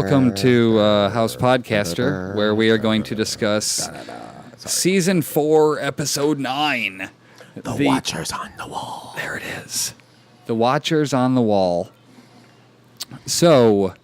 Welcome to House Podcaster, where we are going to discuss Season 4, Episode 9. The Watchers on the Wall. There it is. The Watchers on the Wall. So,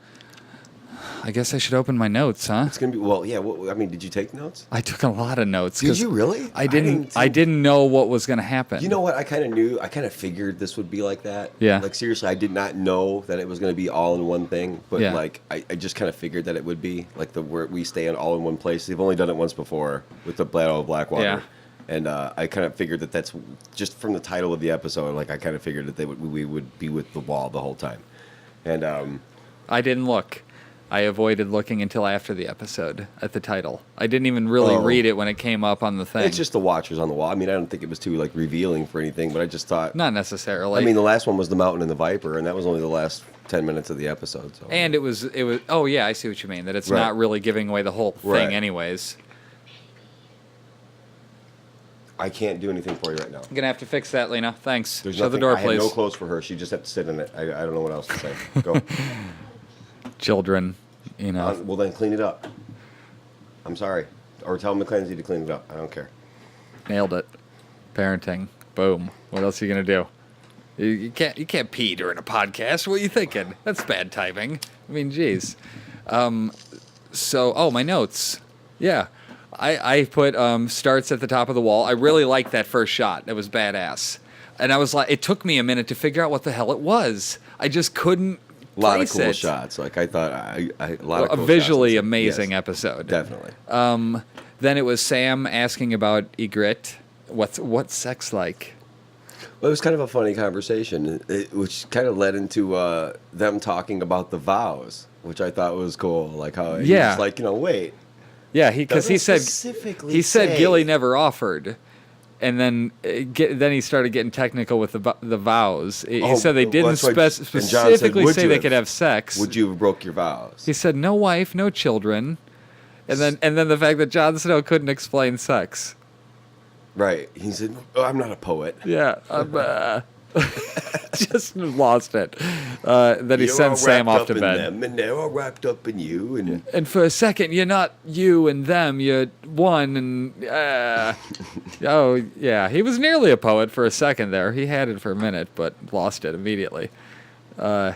I guess I should open my notes, huh? It's gonna be did you take notes? I took a lot of notes. Did you really? I didn't know what was going to happen. You know what? I kind of figured this would be like that. Yeah. Like seriously, I did not know that it was going to be all in one thing. But Yeah. like, I just kind of figured that it would be like where we stay in all in one place. They've only done it once before with the Battle of Blackwater. Yeah. And I kind of figured that's just from the title of the episode. Like I kind of figured that we would be with the wall the whole time. And I didn't look. I avoided looking until after the episode at the title. I didn't even really read it when it came up on the thing. It's just the Watchers on the Wall. I mean, I don't think it was too like revealing for anything, but I just thought Not necessarily. I mean, the last one was the Mountain and the Viper, and that was only the last 10 minutes of the episode. So. And it was. Oh yeah, I see what you mean. That it's Right. not really giving away the whole thing, Right. anyways. I can't do anything for you right now. I'm gonna have to fix that, Lena. Thanks. There's Shut the nothing, door, I have please. no clothes for her. She just have to sit in it. I don't know what else to say. Go. Children, you know. Well, then clean it up. I'm sorry. Or tell Mackenzie to clean it up. I don't care. Nailed it. Parenting. Boom. What else are you gonna do? You can't pee during a podcast. What are you thinking? That's bad timing. I mean, geez. So, my notes. Yeah. I put starts at the top of the wall. I really liked that first shot. It was badass. And I was like, it took me a minute to figure out what the hell it was. I just couldn't A lot of place cool it. shots. Like I thought, a lot of A cool visually shots. amazing Yes, episode. Definitely. Then it was Sam asking about Ygritte. What's sex like? Well, it was kind of a funny conversation, which kind of led into them talking about the vows, which I thought was cool. Like how he's Yeah. just like, wait. Yeah, because he Doesn't said specifically he said say. Gilly never offered, and then then he started getting technical with the vows. He Oh, said they well, didn't that's right. And John said, specifically "Would say you they have- could have sex. Would you have broke your vows? He said no wife, no children, and then the fact that Jon Snow couldn't explain sex. Right. He said, I'm not a poet. Yeah, just lost it. Then he You're sends all Sam wrapped off to up in bed. them, and they're all wrapped up in you. And And for a second, you're not you and them, you're one. And oh yeah, he was nearly a poet for a second there. He had it for a minute, but lost it immediately. right.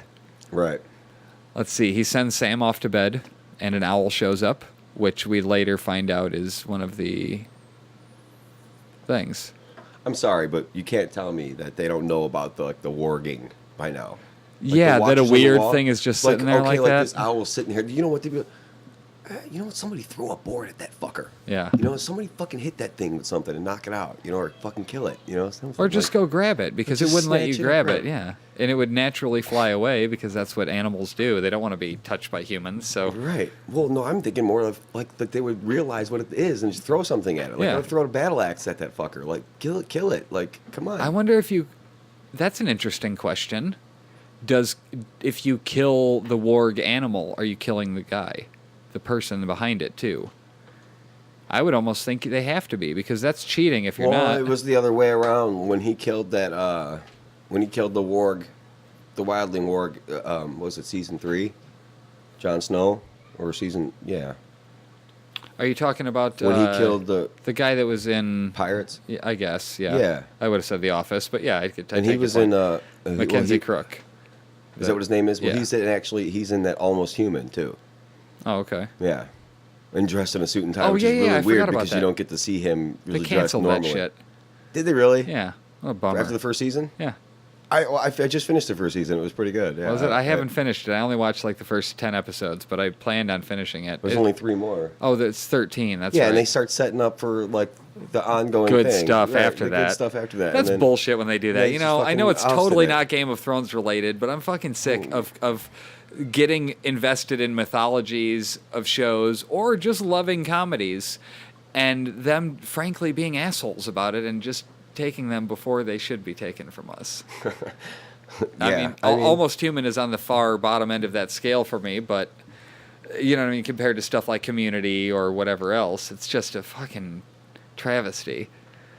Let's see. He sends Sam off to bed, and an owl shows up, which we later find out is one of the things. I'm sorry, but you can't tell me that they don't know about the warging by now. Like Yeah, the that a Watchers on the weird Wall. thing is just sitting there okay, like that. This owl sitting here. You know what? You know what? Somebody throw a board at that fucker. Yeah. Somebody fucking hit that thing with something and knock it out. Or fucking kill it. Or just go grab it, because it just wouldn't let you snatch it grab up, it, yeah. And it would naturally fly away, because that's what animals do. They don't want to be touched by humans, so... Right. Well, no, I'm thinking more of like that they would realize what it is and just throw something at it. Like Yeah. I'd throw a battle axe at that fucker. Like kill it. Like come on. I wonder if you... That's an interesting question. If you kill the warg animal, are you killing the guy? The person behind it, too? I would almost think they have to be, because that's cheating if you're not. It was the other way around when he killed that. When he killed the warg, the wildling warg. Was it season 3? Jon Snow, or season? Yeah. Are you talking about... When he killed the the guy that was in... pirates. Yeah, I guess, yeah. Yeah. I would have said The Office, but yeah, I could And take he was your in. point. Mackenzie he- Crook. Is that what his name is? Well, Yeah. he's in that Almost Human too. Oh, okay. Yeah. And dressed in a suit and tie, Oh, which yeah, is yeah, really I weird forgot about because that. you don't get to see him They really dressed canceled that normally. shit. Did they really? Yeah. What a bummer. After the first season? Yeah. I just finished the first season. It was pretty good. Yeah, Was it? I haven't finished it. I only watched like the first 10 episodes, but I planned on finishing it. There's only 3 more. Oh, it's 13. That's Yeah, right. and they start setting up for like the ongoing good thing. stuff Right, after the that. Good stuff after that. That's And then- bullshit when they do that. it's You just know, I know fucking it's totally ousted it. not Game of Thrones related, but I'm fucking sick of getting invested in mythologies of shows or just loving comedies and them frankly being assholes about it and just taking them before they should be taken from us. I Yeah, mean, Almost Human is on the far bottom end of that scale for me, but you know what I mean, compared to stuff like Community or whatever else, it's just a fucking travesty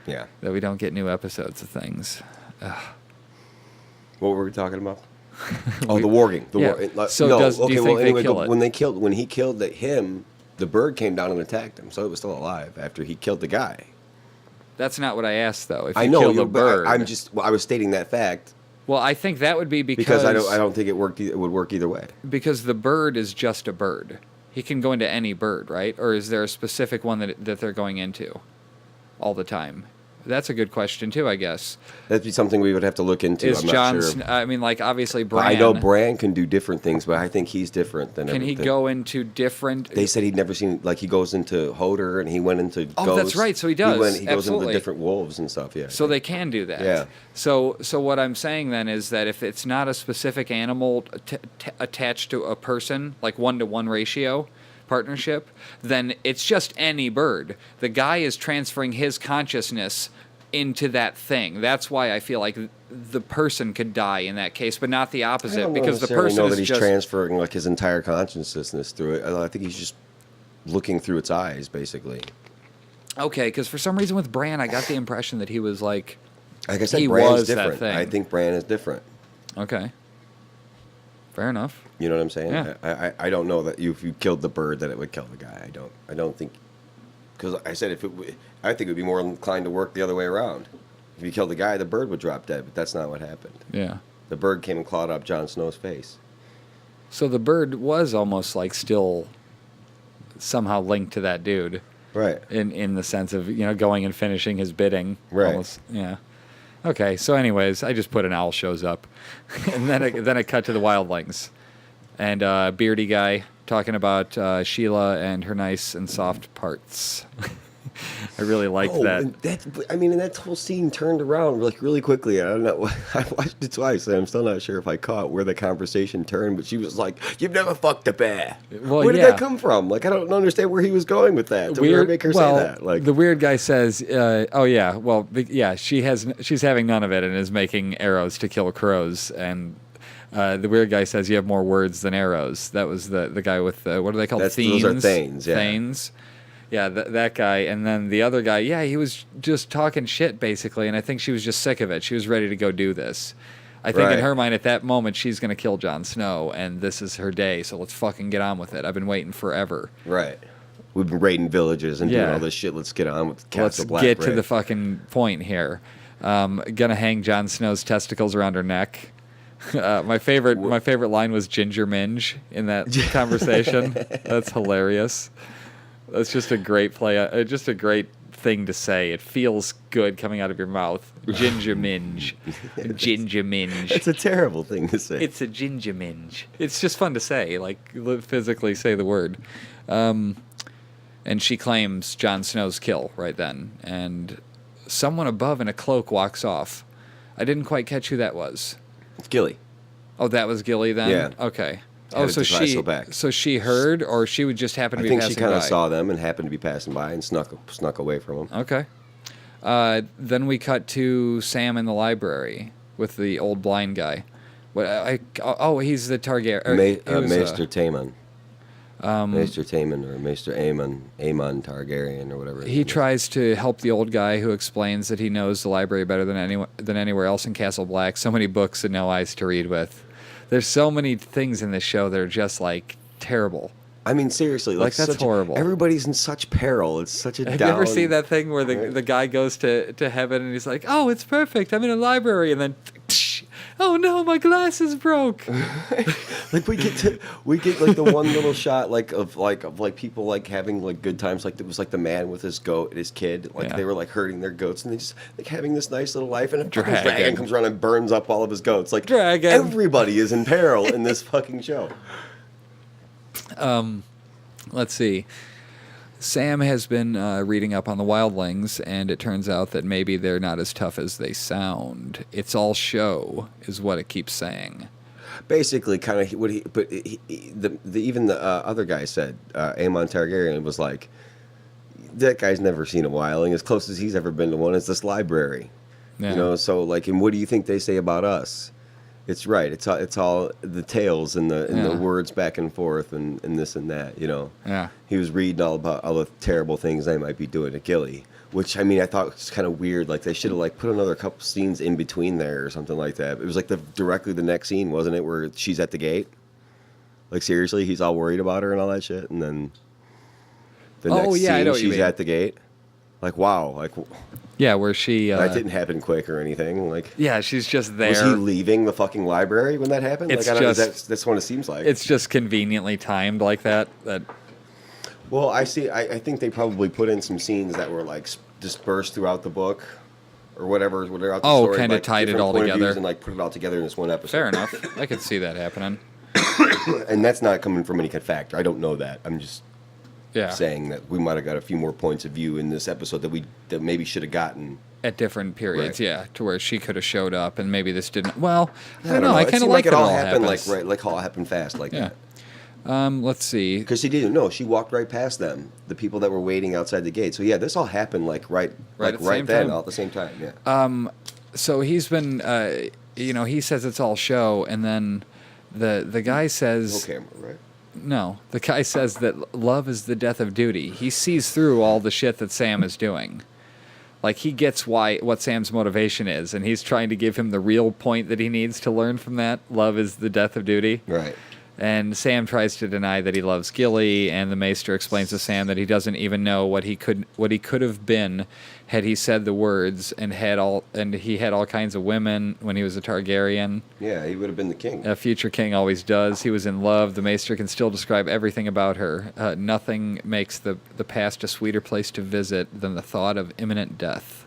Yeah. that we don't get new episodes of things. What were we talking about? Oh, the warging. The Yeah. So no, do you think they anyway, kill it? when he killed him, the bird came down and attacked him, so it was still alive after he killed the guy. That's not what I asked, though. If you I know, kill the bird, I was stating that fact well, I think that would be because I don't think it would work either way. because the bird is just a bird. He can go into any bird, right? Or is there a specific one that they're going into all the time? That's a good question too, I guess. That'd be something we would have to look into. Is I'm not Jon? sure. I mean, like obviously But Bran. I know Bran can do different things, but I think he's different than Can everything. he go into different? They said he'd never seen, like, he goes into Hodor and he went into Oh, Ghost. that's right, so he does, He goes into absolutely. the different wolves and stuff, yeah. So they can do that. Yeah. So what I'm saying then is that if it's not a specific animal attached to a person, like 1-to-1 ratio partnership, then it's just any bird. The guy is transferring his consciousness into that thing. That's why I feel like the person could die in that case, but not the I opposite, don't because the necessarily person know is that he's just transferring, like, his entire consciousness through it. I think he's just looking through its eyes, basically. okay. Because for some reason with Bran, I got the impression that he was like, Like I said, He Bran's was that different. thing. I think Bran is different. okay, fair enough. You know what I'm saying? Yeah. I don't know that if you killed the bird that it would kill the guy. I don't think, because I said I think it would be more inclined to work the other way around. If you killed the guy, the bird would drop dead, but that's not what happened. Yeah. The bird came and clawed up Jon Snow's face. So the bird was almost like still somehow linked to that dude. Right. In the sense of, going and finishing his bidding. Right. Almost, yeah. Okay, so anyways, I just put an owl shows up. And then I cut to the wildlings. And beardy guy talking about Sheila and her nice and soft parts. I really liked that. And that whole scene turned around like really quickly. I don't know. I watched it twice, and I'm still not sure if I caught where the conversation turned. But she was like, "You've never fucked a bear." Well, where did yeah. that come from? Like, I don't understand where he was going with that. To make her say that. Like, the weird guy says, "Oh yeah, well yeah, she's having none of it and is making arrows to kill crows." And the weird guy says, "You have more words than arrows." That was the guy with the, what are they called? Those are Thanes. Yeah. Thanes. Yeah, that guy. And then the other guy, yeah, he was just talking shit, basically, and I think she was just sick of it. She was ready to go do this. I think in Right. her mind, at that moment, she's going to kill Jon Snow, and this is her day, so let's fucking get on with it. I've been waiting forever. right. We've been raiding villages and doing Yeah. all this shit. Let's get on with Castle Let's Black. get to the fucking point here. Gonna hang Jon Snow's testicles around her neck. My favorite line was Ginger Minge in that conversation. That's hilarious. That's just a great play. Just a great thing to say. It feels good coming out of your mouth. Ginger Minge. Ginger Minge. It's a terrible thing to say. It's a ginger minge. It's just fun to say, like physically say the word. And she claims Jon Snow's kill right then. And someone above in a cloak walks off. I didn't quite catch who that was. It's Gilly. Oh, that was Gilly then? Yeah. Okay. Headed to Castleback. So she heard, or she would just happen to I be think passing she kind by? of saw them and happened to be passing by and snuck away from them. Okay. Then we cut to Sam in the library with the old blind guy. He's the Targaryen. Maester Taemon. Maester Taemon or Maester Aemon Targaryen or whatever. He tries to help the old guy who explains that he knows the library better than anywhere else in Castle Black. So many books and no eyes to read with. There's so many things in this show that are just like terrible. I mean, seriously, Like, that's horrible. Everybody's in such peril. It's such a Have down. you ever seen that thing where the guy goes to heaven and he's like, "Oh, it's perfect. I'm in a library," and then, "Oh no, my glasses broke." Like we get like the one little shot of people like having like good times. Like it was like the man with his goat and his kid. Like Yeah. they were like herding their goats and they just like having this nice little life. And a fucking Dragon. dragon comes around and burns up all of his goats. Like Dragon. everybody is in peril in this fucking show. Let's see. Sam has been reading up on the wildlings, and it turns out that maybe they're not as tough as they sound. It's all show, is what it keeps saying. Basically, kind of what even the other guy said, Aemon Targaryen was like, that guy's never seen a wildling. As close as he's ever been to one is this library. Yeah. You know, so like, and what do you think they say about us? It's right. It's all the tales and the Yeah. words back and forth and this and that. Yeah. He was reading all about all the terrible things they might be doing to Gilly, which I mean I thought was kind of weird. Like they should have like put another couple scenes in between there or something like that. It was like directly the next scene, wasn't it, where she's at the gate? Like seriously, he's all worried about her and all that shit, and then the next I scene know what you she's mean. at the gate. Like wow, like Yeah, where she. that didn't happen quick or anything. Like. Yeah, she's just there. Was he leaving the fucking library when that happened? It's like, I don't, just- that's what it seems like. It's just conveniently timed like that. Well, I see. I think they probably put in some scenes that were like dispersed throughout the book, or whatever throughout the Oh, story. kinda like, tied it different all point of together. views and like put it all together in this one episode. Fair enough. I could see that happening. And that's not coming from any kind of fact. I don't know that. I'm just Yeah. saying that we might have got a few more points of view in this episode that maybe should have gotten. At different periods, Right. yeah, to where she could have showed up, and maybe this didn't. Well, I I don't know. I It kind of seemed like it that all all happened happens. like all happened fast like Yeah. that. Let's see. Because she didn't know. She walked right past them, the people that were waiting outside the gate. So yeah, this all happened like right at the same then, time. all at the same time. Yeah. So he's been, he says it's all show, and then the guy says No camera, right? no. The guy says that love is the death of duty. He sees through all the shit that Sam is doing. Like he gets what Sam's motivation is, and he's trying to give him the real point that he needs to learn from that. Love is the death of duty. Right. And Sam tries to deny that he loves Gilly, and the Maester explains to Sam that he doesn't even know what he could have been had he said the words, and he had all kinds of women when he was a Targaryen. Yeah, he would have been the king. A future king always does. He was in love. The Maester can still describe everything about her. Nothing makes the past a sweeter place to visit than the thought of imminent death.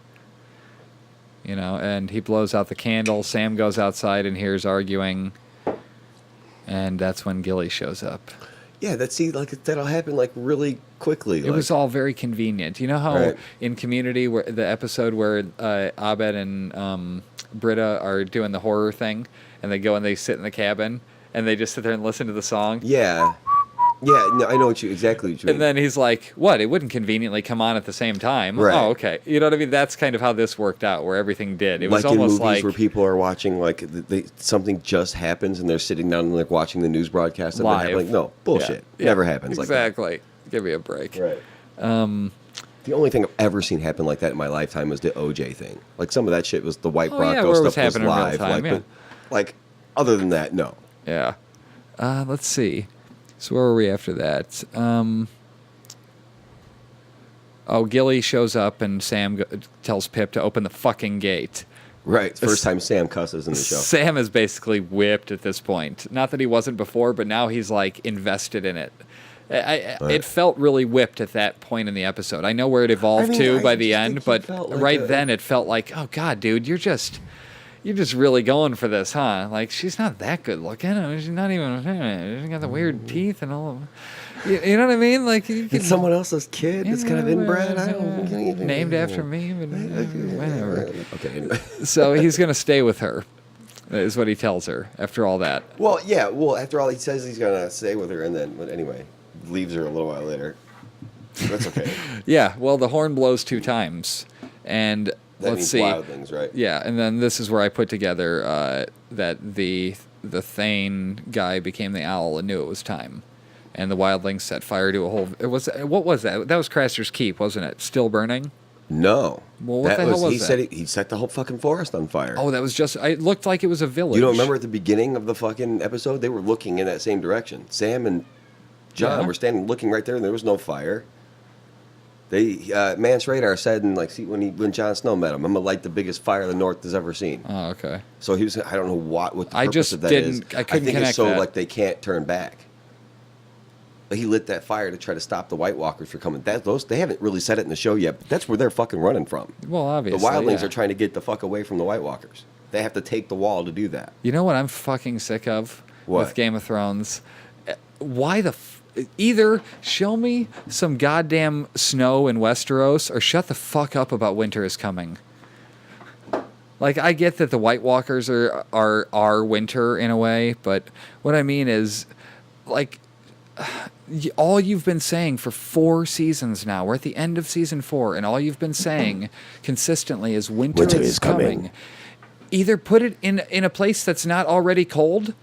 And he blows out the candle. Sam goes outside and hears arguing. And that's when Gilly shows up. Yeah, that'll happen like really quickly. It was all very convenient. You know how Right. in Community, where the episode where Abed and Britta are doing the horror thing, and they go and they sit in the cabin, and they just sit there and listen to the song? Yeah. Yeah, no, I know exactly what you mean. And then he's like, what? It wouldn't conveniently come on at the same time. Right. Oh, okay. You know what I mean? That's kind of how this worked out, where everything did. It was like in almost movies like where people are watching, like something just happens and they're sitting down and like watching the news broadcast of it live. happening. No, bullshit. Yeah. Never happens Exactly. like Give me a break. that. Right. The only thing I've ever seen happen like that in my lifetime was the OJ thing. Like some of that shit was the White Oh, Bronco yeah, where it was stuff was happening in real live. time, yeah. but, like other than that, no. Yeah. Let's see. So where were we after that? Gilly shows up and Sam tells Pip to open the fucking gate. Right. First time Sam cusses in the show. Sam is basically whipped at this point. Not that he wasn't before, but now he's like invested in it. It felt really whipped at that point in the episode. I know where it evolved to by the end, but right then it felt like, oh god, dude, you're just really going for this, huh? Like she's not that good looking. I mean, she's not even. She's got the weird teeth and all. You know what I mean? Like It's someone else's kid that's kind of inbred. I don't named after me, but whatever. Okay. Anyway. So he's gonna stay with her, is what he tells her after all that. Well, yeah. Well, after all, he says he's gonna stay with her, and then, but anyway, leaves her a little while later. That's okay. Yeah. Well, the horn blows 2 times, and That let's means see. wildlings, right? Yeah, and then this is where I put together that the Thane guy became the owl and knew it was time, and the wildlings set fire to a whole. What was that? That was Craster's Keep, wasn't it? Still burning. No. Well, what the hell was he that? said he set the whole fucking forest on fire. Oh, that was just. It looked like it was a village. You don't remember at the beginning of the fucking episode? They were looking in that same direction. Sam and John Yeah. were standing looking right there, and there was no fire. They Mance Radar said, in when Jon Snow met him, "I'm gonna light the biggest fire the North has ever seen." Oh, okay. So he was. I don't know what the I purpose just of that is. didn't- I couldn't think connect it's so that. like they can't turn back. But he lit that fire to try to stop the White Walkers from coming. They haven't really said it in the show yet, but that's where they're fucking running from. Well, obviously. The wildlings yeah. are trying to get the fuck away from the White Walkers. They have to take the wall to do that. You know what I'm fucking sick of What? with Game of Thrones? Why either show me some goddamn snow in Westeros or shut the fuck up about winter is coming. Like I get that the White Walkers are winter in a way, but what I mean is like all you've been saying for 4 seasons now. We're at the end of season 4, and all you've been saying consistently is winter is coming. either put it in a place that's not already cold,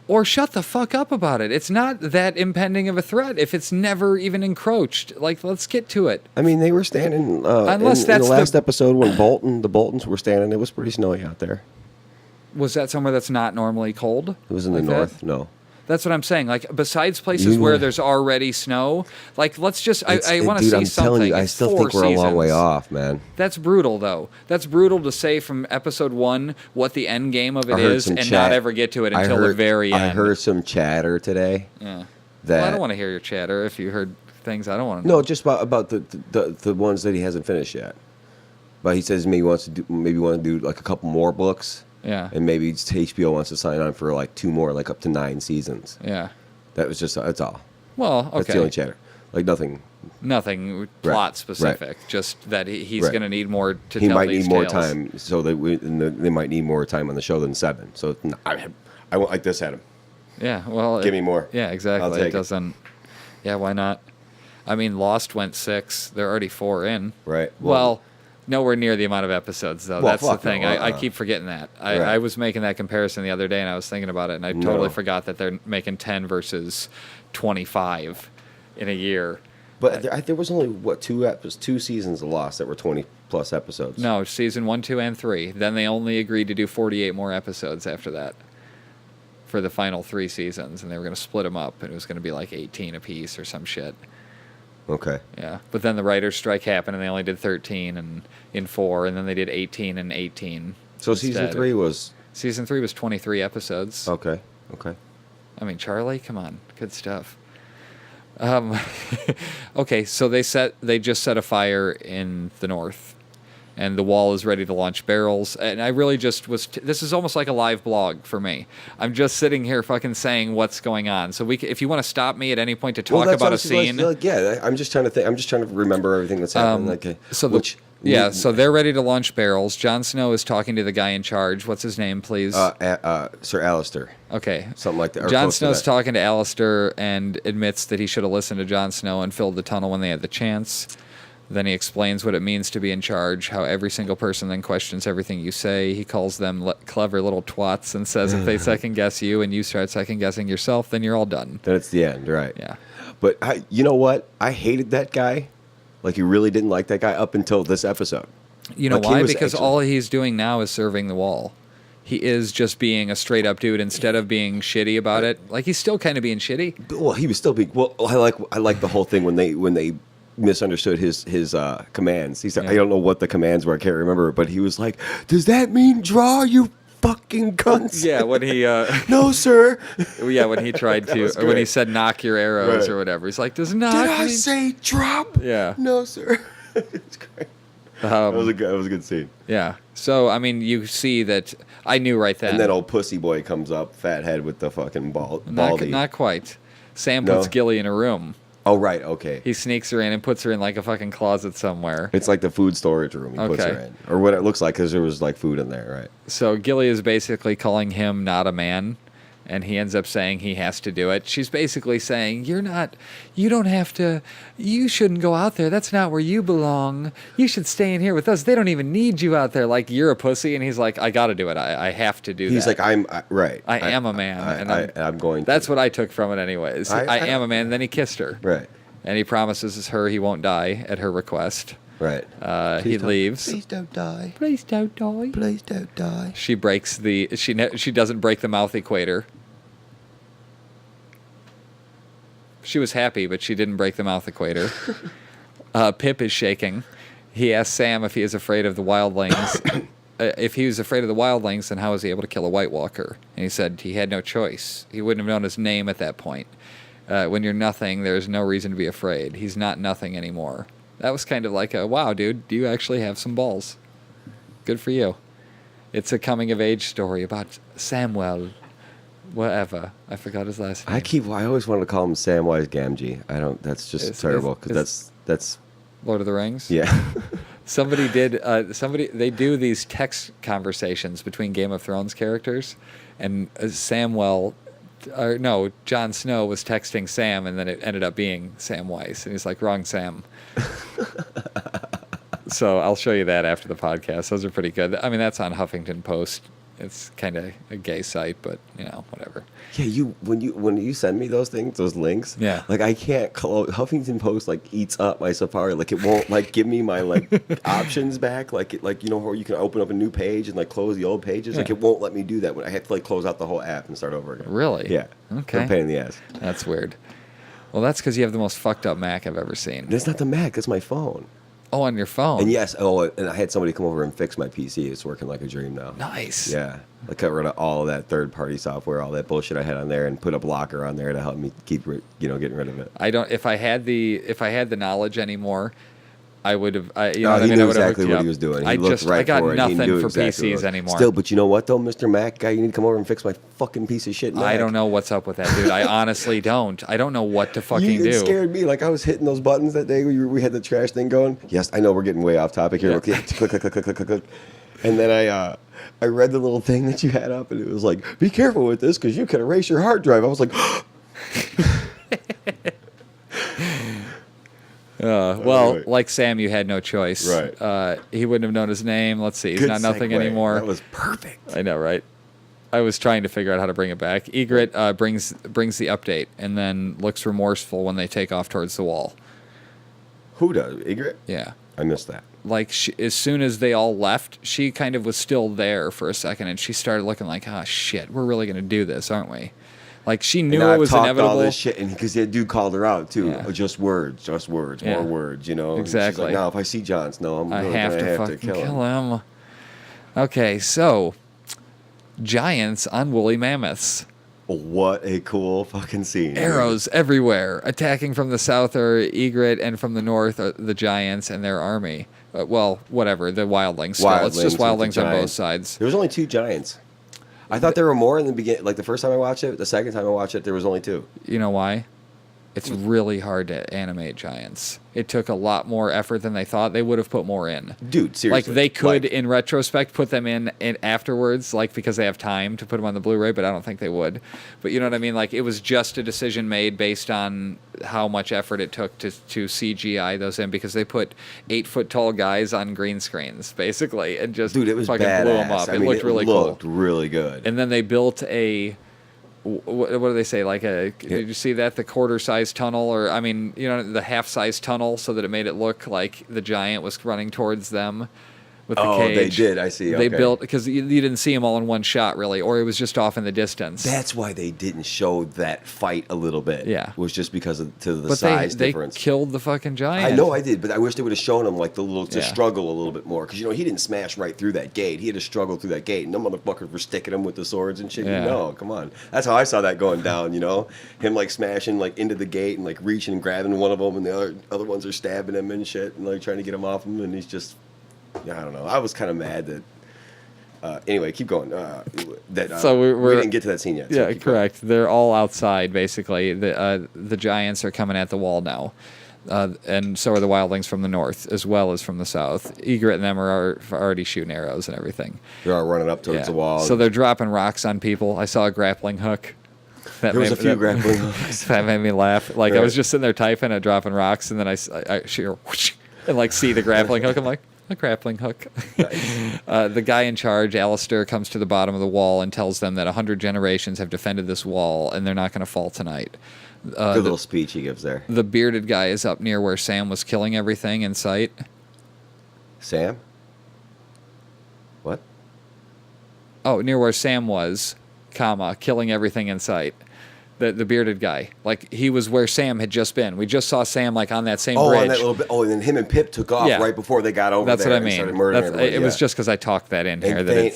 or shut the fuck up about it. It's not that impending of a threat if it's never even encroached. Like, let's get to it. I mean, they were standing Unless in that's the last episode when the Boltons were standing. It was pretty snowy out there. Was that somewhere that's not normally cold? It was in like the that? north. No. That's what I'm saying. Like, besides places where there's already snow, like, let's just, I want to Dude, see I'm something. telling you, I It's still 4 think we're a long way seasons. off, man. That's brutal, though. That's brutal to say from episode 1 what the end game of it is and not ever get to it until the very end. I heard some chatter today. Yeah. That Well, I don't want to hear your chatter if you heard things I don't want to no, just about the ones that he hasn't finished yet. But he says maybe want to do like a couple more books. Yeah. And maybe HBO wants to sign on for like 2 more, like up to 9 seasons. Yeah. That's all. Well, okay. That's the only chatter. Like nothing. Nothing plot specific. Just that he's going to need more to He tell might these need more tales. time, so they might need more time on the show than 7. So I won't like this, Adam. Yeah, well... Give me more. Yeah, exactly. I'll take It doesn't... Yeah, why not? I mean, Lost went 6. They're already 4 in. Right. Well, nowhere near the amount of episodes, though. Well, That's the fuck thing. no, I keep forgetting that. Right. I was making that comparison the other day, and I was thinking about it, and I totally forgot that they're making 10 versus 25 in a year. But there was only, 2 seasons of Lost that were 20-plus episodes. No, season 1, 2, and 3. Then they only agreed to do 48 more episodes after that for the final 3 seasons, and they were going to split them up, and it was going to be like 18 apiece or some shit. Okay. Yeah, but then the writer's strike happened, and they only did 13 and in 4, and then they did 18 and 18. So season 3 was... Season 3 was 23 episodes. Okay. I mean, Charlie, come on, good stuff. Okay, so they just set a fire in the north, and the wall is ready to launch barrels. And I really just was. This is almost like a live blog for me. I'm just sitting here fucking saying what's going on. So if you want to stop me at any point to talk about a scene, yeah, I'm just trying to think. I'm just trying to remember everything that's happening. So they're ready to launch barrels. Jon Snow is talking to the guy in charge. What's his name, please? Sir Alistair. Okay. Something like that. Jon Snow's talking to Alistair and admits that he should have listened to Jon Snow and filled the tunnel when they had the chance. Then he explains what it means to be in charge, how every single person then questions everything you say. He calls them clever little twats and says if they second-guess you and you start second-guessing yourself, then you're all done. Then it's the end, right? Yeah. But you know what? I hated that guy. Like, you really didn't like that guy up until this episode. You know Like, why? Because all he's doing now is serving the wall. He is just being a straight-up dude instead of being shitty about it. Like, he's still kind of being shitty. Well, he was still being... Well, I like the whole thing when they misunderstood his commands. He said, I don't know what the commands were. I can't remember. But he was like, does that mean draw, you fucking cunts? Yeah, when he... No, sir. Yeah, when he tried to... was Or when he great. said knock your arrows Right. or whatever. He's like, does knock... Did I mean-" say drop? Yeah. No, sir. It's great. That was a good scene. Yeah. So, I mean, you see that... I knew right then. And then old pussy boy comes up, fat head with the fucking baldy. Not quite. Sam No? puts Gilly in a room. Oh, right, okay. He sneaks her in and puts her in like a fucking closet somewhere. It's like the food storage room he puts her Okay. in. Or what it looks like, because there was like food in there, right? So Gilly is basically calling him not a man, and he ends up saying he has to do it. She's basically saying, you don't have to, you shouldn't go out there. That's not where you belong. You should stay in here with us. They don't even need you out there. Like, you're a pussy. And he's like, I got to do it. I have to do that. He's like, right. I am a man. I'm going to. That's what I took from it anyways. I am a man. And then he kissed her. Right, And he promises her he won't die at her request. right. He leaves. Please don't die. Please don't die. Please don't die. She breaks she doesn't break the mouth equator. She was happy, but she didn't break the mouth equator. Pip is shaking. He asks Sam if he is afraid of the wildlings. If he was afraid of the wildlings, then how was he able to kill a White Walker? And he said he had no choice. He wouldn't have known his name at that point. When you're nothing, there's no reason to be afraid. He's not nothing anymore. That was kind of like a, wow, dude, do you actually have some balls? Good for you. It's a coming-of-age story about Samwell, whatever. I forgot his last name. I always wanted to call him Samwise Gamgee. that's just It's- terrible, it's- because that's, Lord of the Rings? yeah. They do these text conversations between Game of Thrones characters, and Jon Snow was texting Sam, and then it ended up being Samwise, and he's like, wrong Sam. So I'll show you that after the podcast. Those are pretty good. I mean, that's on Huffington Post. It's kind of a gay site, but whatever. Yeah, when you send me those things, those links, Yeah. like I can't close. Huffington Post like eats up my Safari. Like it won't like give me my like options back. Like where you can open up a new page and like close the old pages. Like Yeah. it won't let me do that. When I have to like close out the whole app and start over again. Really? Yeah. Okay. They're a pain in the ass. That's weird. Well, that's because you have the most fucked up Mac I've ever seen. That's not the Mac. That's my phone. Oh, on your phone. And yes, and I had somebody come over and fix my PC. It's working like a dream now. Nice. Yeah. I got rid of all of that third-party software, all that bullshit I had on there, and put a blocker on there to help me keep, getting rid of it. I don't. If I had the knowledge anymore, I would have. He knew exactly what he was doing. He I looked right got for it. He nothing knew for exactly PCs what- anymore. Still, but you know what though, Mr. Mac guy, you need to come over and fix my fucking piece of shit Mac. I don't know what's up with that, dude. I honestly don't. I don't know what to fucking You do. scared me. Like I was hitting those buttons that day. We had the trash thing going. Yes, I know we're getting way off topic here. Yeah. Okay, click, click, click, click, click, click, click. And then I read the little thing that you had up, and it was like, "Be careful with this because you can erase your hard drive." I was like, Well, Anyway. like Sam, you had no choice. Right. He wouldn't have known his name. Let's see. He's Good not nothing segue. anymore. That was perfect. I know, right? I was trying to figure out how to bring it back. Egret brings the update and then looks remorseful when they take off towards the wall. Who does Egret? Yeah. I missed that. Like as soon as they all left, she kind of was still there for a second, and she started looking like, "Ah, shit, we're really gonna do this, aren't we?" Like she knew And it I've was talked inevitable. all this shit, and because that dude called her out too. Yeah. Just words, Yeah. more words. And she's Exactly. like, no, if I see Jon Snow, I'm I really have gonna to have fucking to kill him. Okay, so giants on woolly mammoths. What a cool fucking scene. dude. Arrows everywhere. Attacking from the south are Egret, and from the north are the giants and their army. Well, whatever, the wildlings. Still. It's just Wildlings with the wildlings on both giants. sides. There was only 2 giants. I thought there were more in the beginning. Like the first time I watched it, the second time I watched it, there was only 2. You know why? It's really hard to animate giants. It took a lot more effort than they thought. They would have put more in. Dude, seriously. Like they could, Like, in retrospect, put them in afterwards, like because they have time to put them on the Blu-ray. But I don't think they would. But you know what I mean? Like it was just a decision made based on how much effort it took to CGI those in, because they put 8-foot-tall guys on green screens basically and just dude, it was fucking badass. blew them up. I It mean, looked really cool. looked really good. And then they built a. What do they say? Like did you see that? The quarter-size tunnel, or I mean, the half-size tunnel, so that it made it look like the giant was running towards them with the cage. they did. I see. They Okay. built, because you didn't see them all in one shot, really, or it was just off in the distance. That's why they didn't show that fight a little bit. Yeah. Was just because of the but size they difference. killed the fucking giant. I know I did, but I wish they would have shown him like the little to Yeah. struggle a little bit more, because he didn't smash right through that gate. He had to struggle through that gate, and them motherfuckers were sticking him with the swords and shit. Yeah. No, come on, that's how I saw that going down. Him like smashing like into the gate and like reaching and grabbing one of them, and the other ones are stabbing him and shit, and like trying to get him off him, and he's just, I don't know. I was kind of mad that. Anyway, keep going. So we we're- didn't get to that scene yet. so Yeah, keep going. correct. They're all outside, basically. The giants are coming at the wall now. And so are the wildlings from the north, as well as from the south. Egret and them are already shooting arrows and everything. They're all running up towards Yeah. the wall. So they're dropping rocks on people. I saw a grappling hook. there was a few grappling hooks. That made me laugh. Like I was Right. just sitting there typing and dropping rocks, and then I shear whoosh, and like see the grappling hook. I'm like, a grappling hook. The guy in charge, Alistair, comes to the bottom of the wall and tells them that 100 generations have defended this wall, and they're not going to fall tonight. Good little speech he gives there. The bearded guy is up near where Sam was killing everything in sight. Sam? What? Oh, near where Sam was, killing everything in sight. The bearded guy. Like, he was where Sam had just been. We just saw Sam, like, on that same Oh, bridge. on that little bit. Oh, and then him and Pip took off Yeah. right before they got over That's there what I and mean. started murdering everybody. It was Yeah. just because I talked that in here. And, That Thane,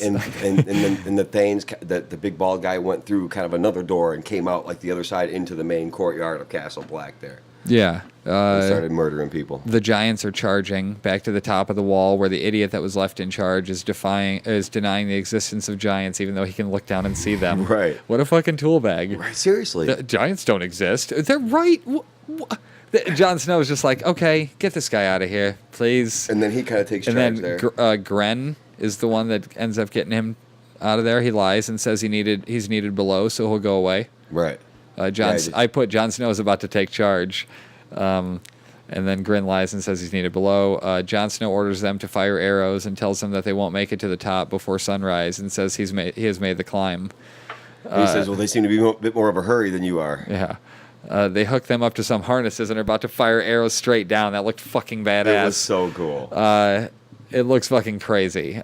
it's, and the Thanes, the big bald guy went through kind of another door and came out like the other side into the main courtyard of Castle Black there. yeah. And started murdering people. The giants are charging back to the top of the wall, where the idiot that was left in charge is denying the existence of giants, even though he can look down and see them. Right. What a fucking tool bag. Right, seriously. The giants don't exist. They're right. Jon Snow is just like, okay, get this guy out of here, please. And then he kind of takes And charge then there. Gren is the one that ends up getting him out of there. He lies and says he's needed below, so he'll go away. Right. I put Jon Snow is about to take charge. And then Grin lies and says he's needed below. Jon Snow orders them to fire arrows and tells them that they won't make it to the top before sunrise, and says he has made the climb. And he says, well, they seem to be a bit more of a hurry than you are. Yeah. They hook them up to some harnesses and are about to fire arrows straight down. That looked fucking badass. It was so cool. It looks fucking crazy.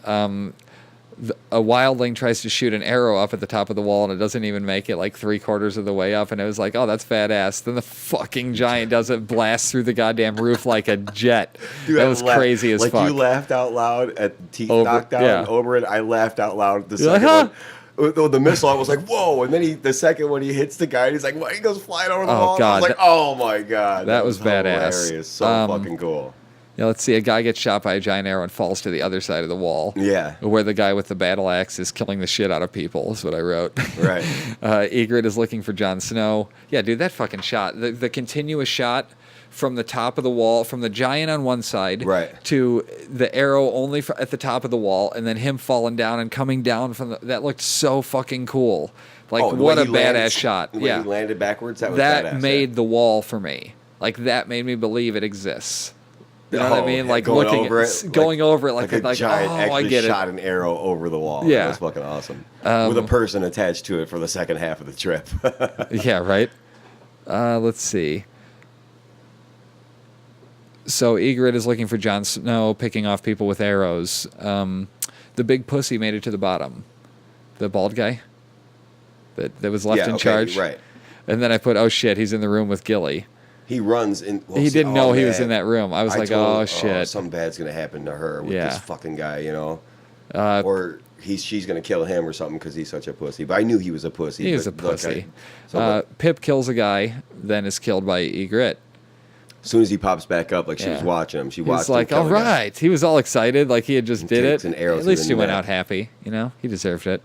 A wildling tries to shoot an arrow up at the top of the wall, and it doesn't even make it like 3/4 of the way up. And it was like, oh, that's badass. Then the fucking giant does it, blasts through the goddamn roof like a jet. Dude, that was crazy as fuck. You laughed out loud at the teeth knockdown and Oberyn. I laughed out loud at the second huh? one. The missile, I was like, whoa. And then the second one, he hits the guy, and he's like, what? He goes flying over the wall. God. I was like, oh, my God. That was badass. Hilarious. So fucking cool. Yeah, let's see. A guy gets shot by a giant arrow and falls to the other side of the wall. Yeah. Where the guy with the battle axe is killing the shit out of people, is what I wrote. Right. Ygritte is looking for Jon Snow. Yeah, dude, that fucking shot. The continuous shot from the top of the wall, from the giant on one side right. to the arrow only at the top of the wall, and then him falling down and coming down from that looked so fucking cool. Like, what a badass shot. The way he landed backwards, that was badass. That made the wall for me. Like, that made me believe it exists. You know what I mean? Like going looking over at going over it like a giant I get shot an arrow over the wall. Yeah. That was fucking awesome. With a person attached to it for the second half of the trip. Yeah, right. Let's see. So Ygritte is looking for Jon Snow, picking off people with arrows. The big pussy made it to the bottom. The bald guy that was left in charge. Right. And then I put, oh shit, he's in the room with Gilly. He runs in. He didn't know he was in that room. I was like, oh shit, something bad's gonna happen to her with this fucking guy, you know, or she's gonna kill him or something because he's such a pussy. But I knew he was a pussy. He was a pussy. Pip kills a guy, then is killed by Ygritte. As soon as he pops back up, like she was watching him, she watched him. He's like, all right. He was all excited, like he had just did it. At least he went out happy. You know, he deserved it.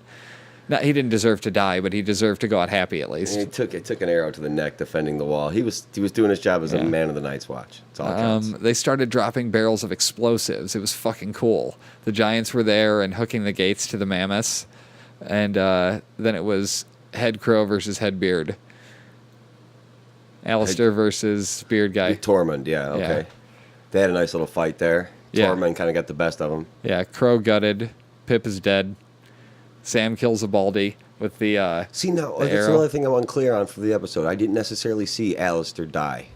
No, he didn't deserve to die, but he deserved to go out happy at least. And it took an arrow to the neck defending the wall. He was doing his job as a man of the Night's Watch. That's all it counts. They started dropping barrels of explosives. It was fucking cool. The giants were there and hooking the gates to the mammoths, and then it was Head Crow versus Head Beard. Alistair versus Beard guy. Tormund, yeah, okay. Yeah. They had a nice little fight there. Yeah. Tormund kind of got the best of him. Yeah, Crow gutted. Pip is dead. Sam kills a baldy with the See, now, that's arrow. another thing I'm unclear on for the episode. I didn't necessarily see Alistair die.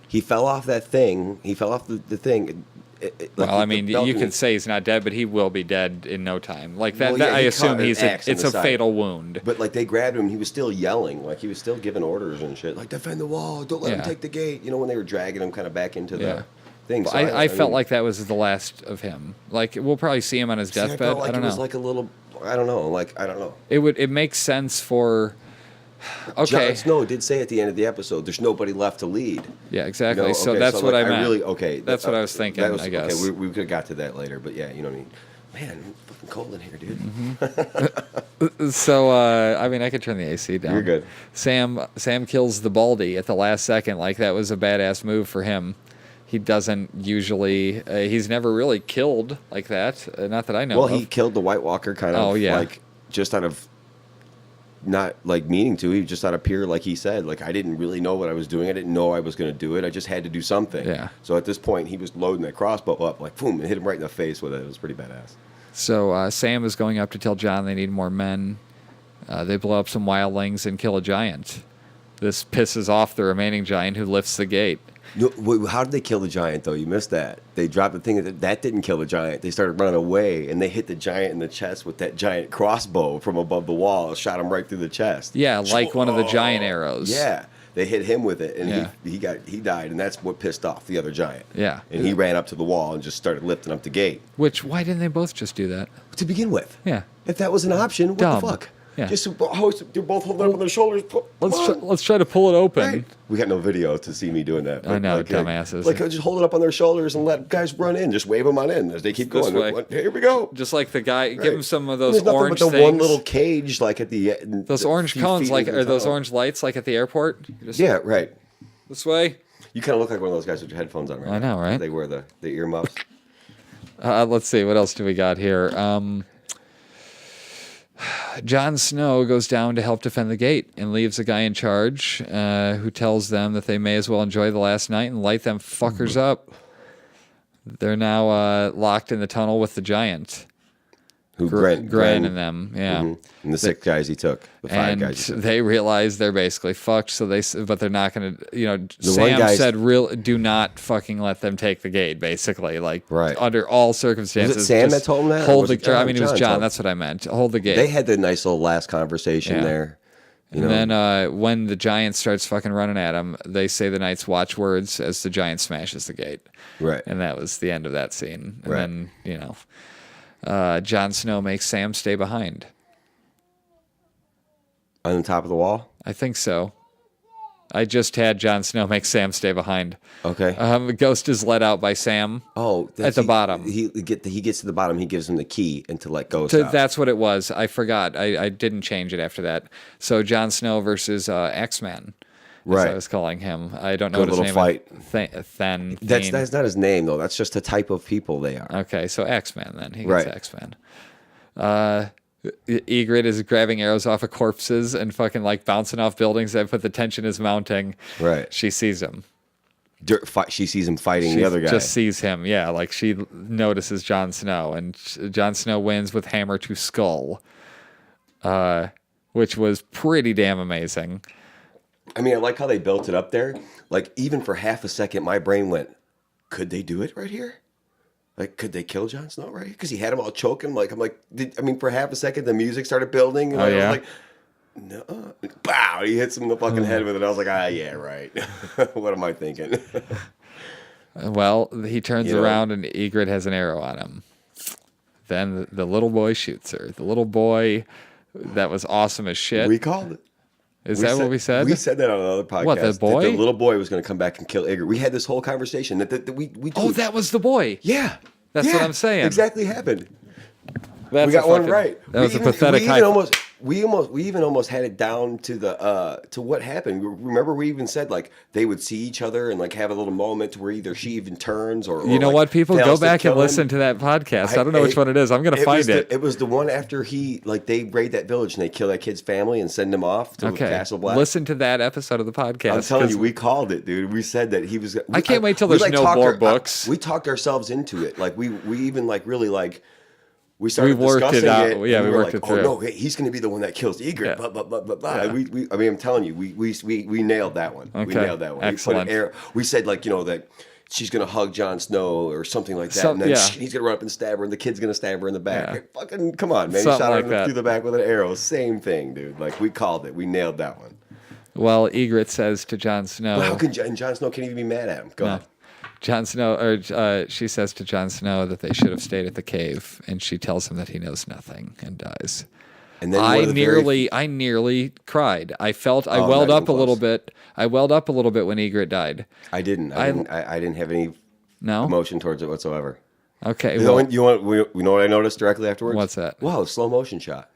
He fell off that thing. He fell off the thing. Well, I mean, you could say he's not dead, but he will be dead in no time. Like that, well, yeah, I assume it's a fatal wound. But like they grabbed him, he was still yelling, like he was still giving orders and shit, like defend the wall, don't let him take the gate. You know, when they were dragging him kind of back into the thing. So I felt like that was the last of him. Like we'll probably see him on his deathbed. I don't know. It was like a little. I don't know. Like I don't know. It makes sense for. Okay. Jon Snow did say at the end of the episode, "There's nobody left to lead." Yeah, exactly. You know? So that's what I meant. That's what I was thinking. I guess. Okay, we could have got to that later, but yeah, you know what I mean. Man, it's fucking cold in here, dude. Mm-hmm. So I mean, I could turn the AC down. You're good. Sam kills the baldy at the last second. Like that was a badass move for him. He doesn't usually. He's never really killed like that. Not that I know. Well, he killed the White Walker kind of. Like just out of. Not like meaning to. He just out of pure, like he said. Like I didn't really know what I was doing. I didn't know I was going to do it. I just had to do something. Yeah. So at this point, he was loading that crossbow up, like boom, and hit him right in the face with it. It was pretty badass. So Sam is going up to tell Jon they need more men. They blow up some wildlings and kill a giant. This pisses off the remaining giant who lifts the gate. No, how did they kill the giant, though? You missed that. They dropped the thing that didn't kill the giant. They started running away, and they hit the giant in the chest with that giant crossbow from above the wall. It shot him right through the chest. Yeah, like one of the giant arrows. Yeah, they hit him with it, and he died, and that's what pissed off the other giant. Yeah. And he ran up to the wall and just started lifting up the gate. Why didn't they both just do that? To begin with. Yeah. If that was an option, what the fuck? Yeah. Just they're both holding up on their shoulders. Let's try to pull it open. Right. We got no video to see me doing that. I know, dumbasses. Like just hold it up on their shoulders and let guys run in. Just wave them on in as they keep going. Here we go. Just like the guy, give him some of those orange but the things. one little cage, like at the those orange cones, like or those orange lights, like at the airport. Yeah, right. This way. You kind of look like one of those guys with your headphones on. Right? I know, right? They wear the earmuffs. Let's see, what else do we got here? Jon Snow goes down to help defend the gate and leaves a guy in charge who tells them that they may as well enjoy the last night and light them fuckers up. They're now locked in the tunnel with the giant. Who Gran and them, yeah. And the 6 guys he took, the 5 guys he took. They realize they're basically fucked, but they're not going to, The Sam one said, do not fucking let them take the gate, basically. Like, Right. under all circumstances. Was it Sam just that told him that? Or Hold was the, it John? I mean, it was John John, told- that's what I meant. Hold the gate. They had the nice little last conversation Yeah. there. You know? And then when the giant starts fucking running at him, they say the Night's watchwords as the giant smashes the gate. Right. And that was the end of that scene. And Right. then, Jon Snow makes Sam stay behind. On the top of the wall? I think so. I just had Jon Snow make Sam stay behind. Okay. Ghost is let out by Sam. Oh, at the bottom. He gets to the bottom. He gives him the key and to let Ghost out. That's what it was. I forgot. I didn't change it after that. So Jon Snow versus X-Man. Right. I was calling him. I don't know Good what his little name fight. is. Then That's not his name though. That's just the type of people they are. Okay, so X-Man then. He gets Right. X-Man. Ygritte is grabbing arrows off of corpses and fucking like bouncing off buildings, but the tension is mounting. Right. She sees him. She sees him fighting She the other guy. just sees him, yeah. Like she notices Jon Snow, and Jon Snow wins with hammer to skull, which was pretty damn amazing. I mean, I like how they built it up there. Like even for half a second, my brain went, "Could they do it right here? Like, could they kill Jon Snow right here? Because he had him all choking. Like I'm like, for half a second, the music started building. And Oh, I yeah? was like, no, bow! He hits him in the fucking head with it. I was like, yeah, right. What am I thinking? Well, he turns You know? around and Ygritte has an arrow on him. Then the little boy shoots her. The little boy, that was awesome as shit. We called it. Is that what we said? We said that on another podcast. What, the boy? That the little boy was going to come back and kill Ygritte. We had this whole conversation. That we Oh, that was the boy. Yeah. That's what I'm saying. Exactly happened. That's We got a one fucking- right. That was a pathetic high. We even almost had it down to the to what happened. Remember, we even said like they would see each other and like have a little moment where either she even turns or You know like, what, people? Go fails to back kill and him. listen to that podcast. I don't know which one it is. I'm going to find it. It was the one after they raid that village and they kill that kid's family and send him off to Okay. Castle Black. Listen to that episode of the podcast. I'm telling 'cause you, we called it, dude. We said that he was. I can't wait till there's no talked more books. we talked ourselves into it. Like we even like really like. We started We worked it discussing out. it. Yeah, and we were worked like, it through. Oh no, he's going to be the one that kills Ygritte. Yeah. Blah, blah, blah, blah, blah. Yeah. I mean, I'm telling you, we nailed that one. We Okay. nailed that one. Excellent. We said like that she's going to hug Jon Snow or something like that, and then Yeah. he's going to run up and stab her, and the kid's going to stab her in the back. Yeah. Like, fucking come on, man! Something He shot like her that. through the back with an arrow. Same thing, dude. Like we called it. We nailed that one. Well, Ygritte says to Jon Snow. But how can Jon Snow can't even be mad at him? Go ahead. Jon Snow, she says to Jon Snow that they should have stayed at the cave, and she tells him that he knows nothing and dies. And then I nearly cried. I welled not up even a little close. bit. I welled up a little bit when Ygritte died. I didn't have any No? emotion towards it whatsoever. Okay. You know, Well, you know what I noticed directly afterwards? What's that? Wow, slow motion shot.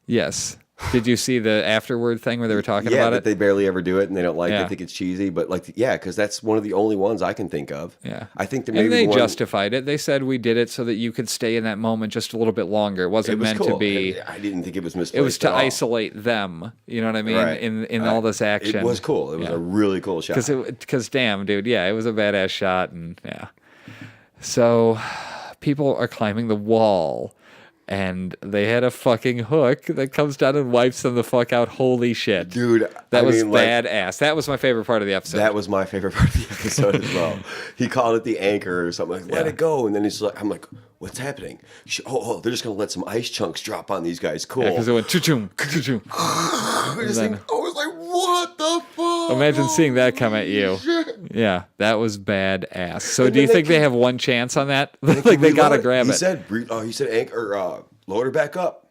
yes. Did you see the afterward thing where they were talking Yeah, about but it? they barely ever do it, and they don't like Yeah. it. Think it's cheesy, but because that's one of the only ones I can think of. Yeah. I think that And maybe they the one, justified it. They said we did it so that you could stay in that moment just a little bit longer. It wasn't it was meant cool. to be. I didn't think it was misplaced. It was to at all. isolate them. You know what I mean? Right. In all this action. It was cool. It was Yeah. a really cool shot. Because damn, dude, yeah, it was a badass shot, and yeah. So, people are climbing the wall, and they had a fucking hook that comes down and wipes them the fuck out. Holy shit, Dude, that I was mean, like, badass. That was my favorite part of the episode. that was my favorite part of the episode as well. He called it the anchor or something. Like, let Yeah. it go, and then he's like, I'm like, what's happening? They're just gonna let some ice chunks drop on these guys. Cool. because it went choo-choo, choo-choo. I was like, what the fuck? Imagine seeing that come at you. Shit. Yeah, that was badass. So, And do you then they think they can- have one chance on that? Like they gotta Reload. grab he it. He said anchor, load her back up.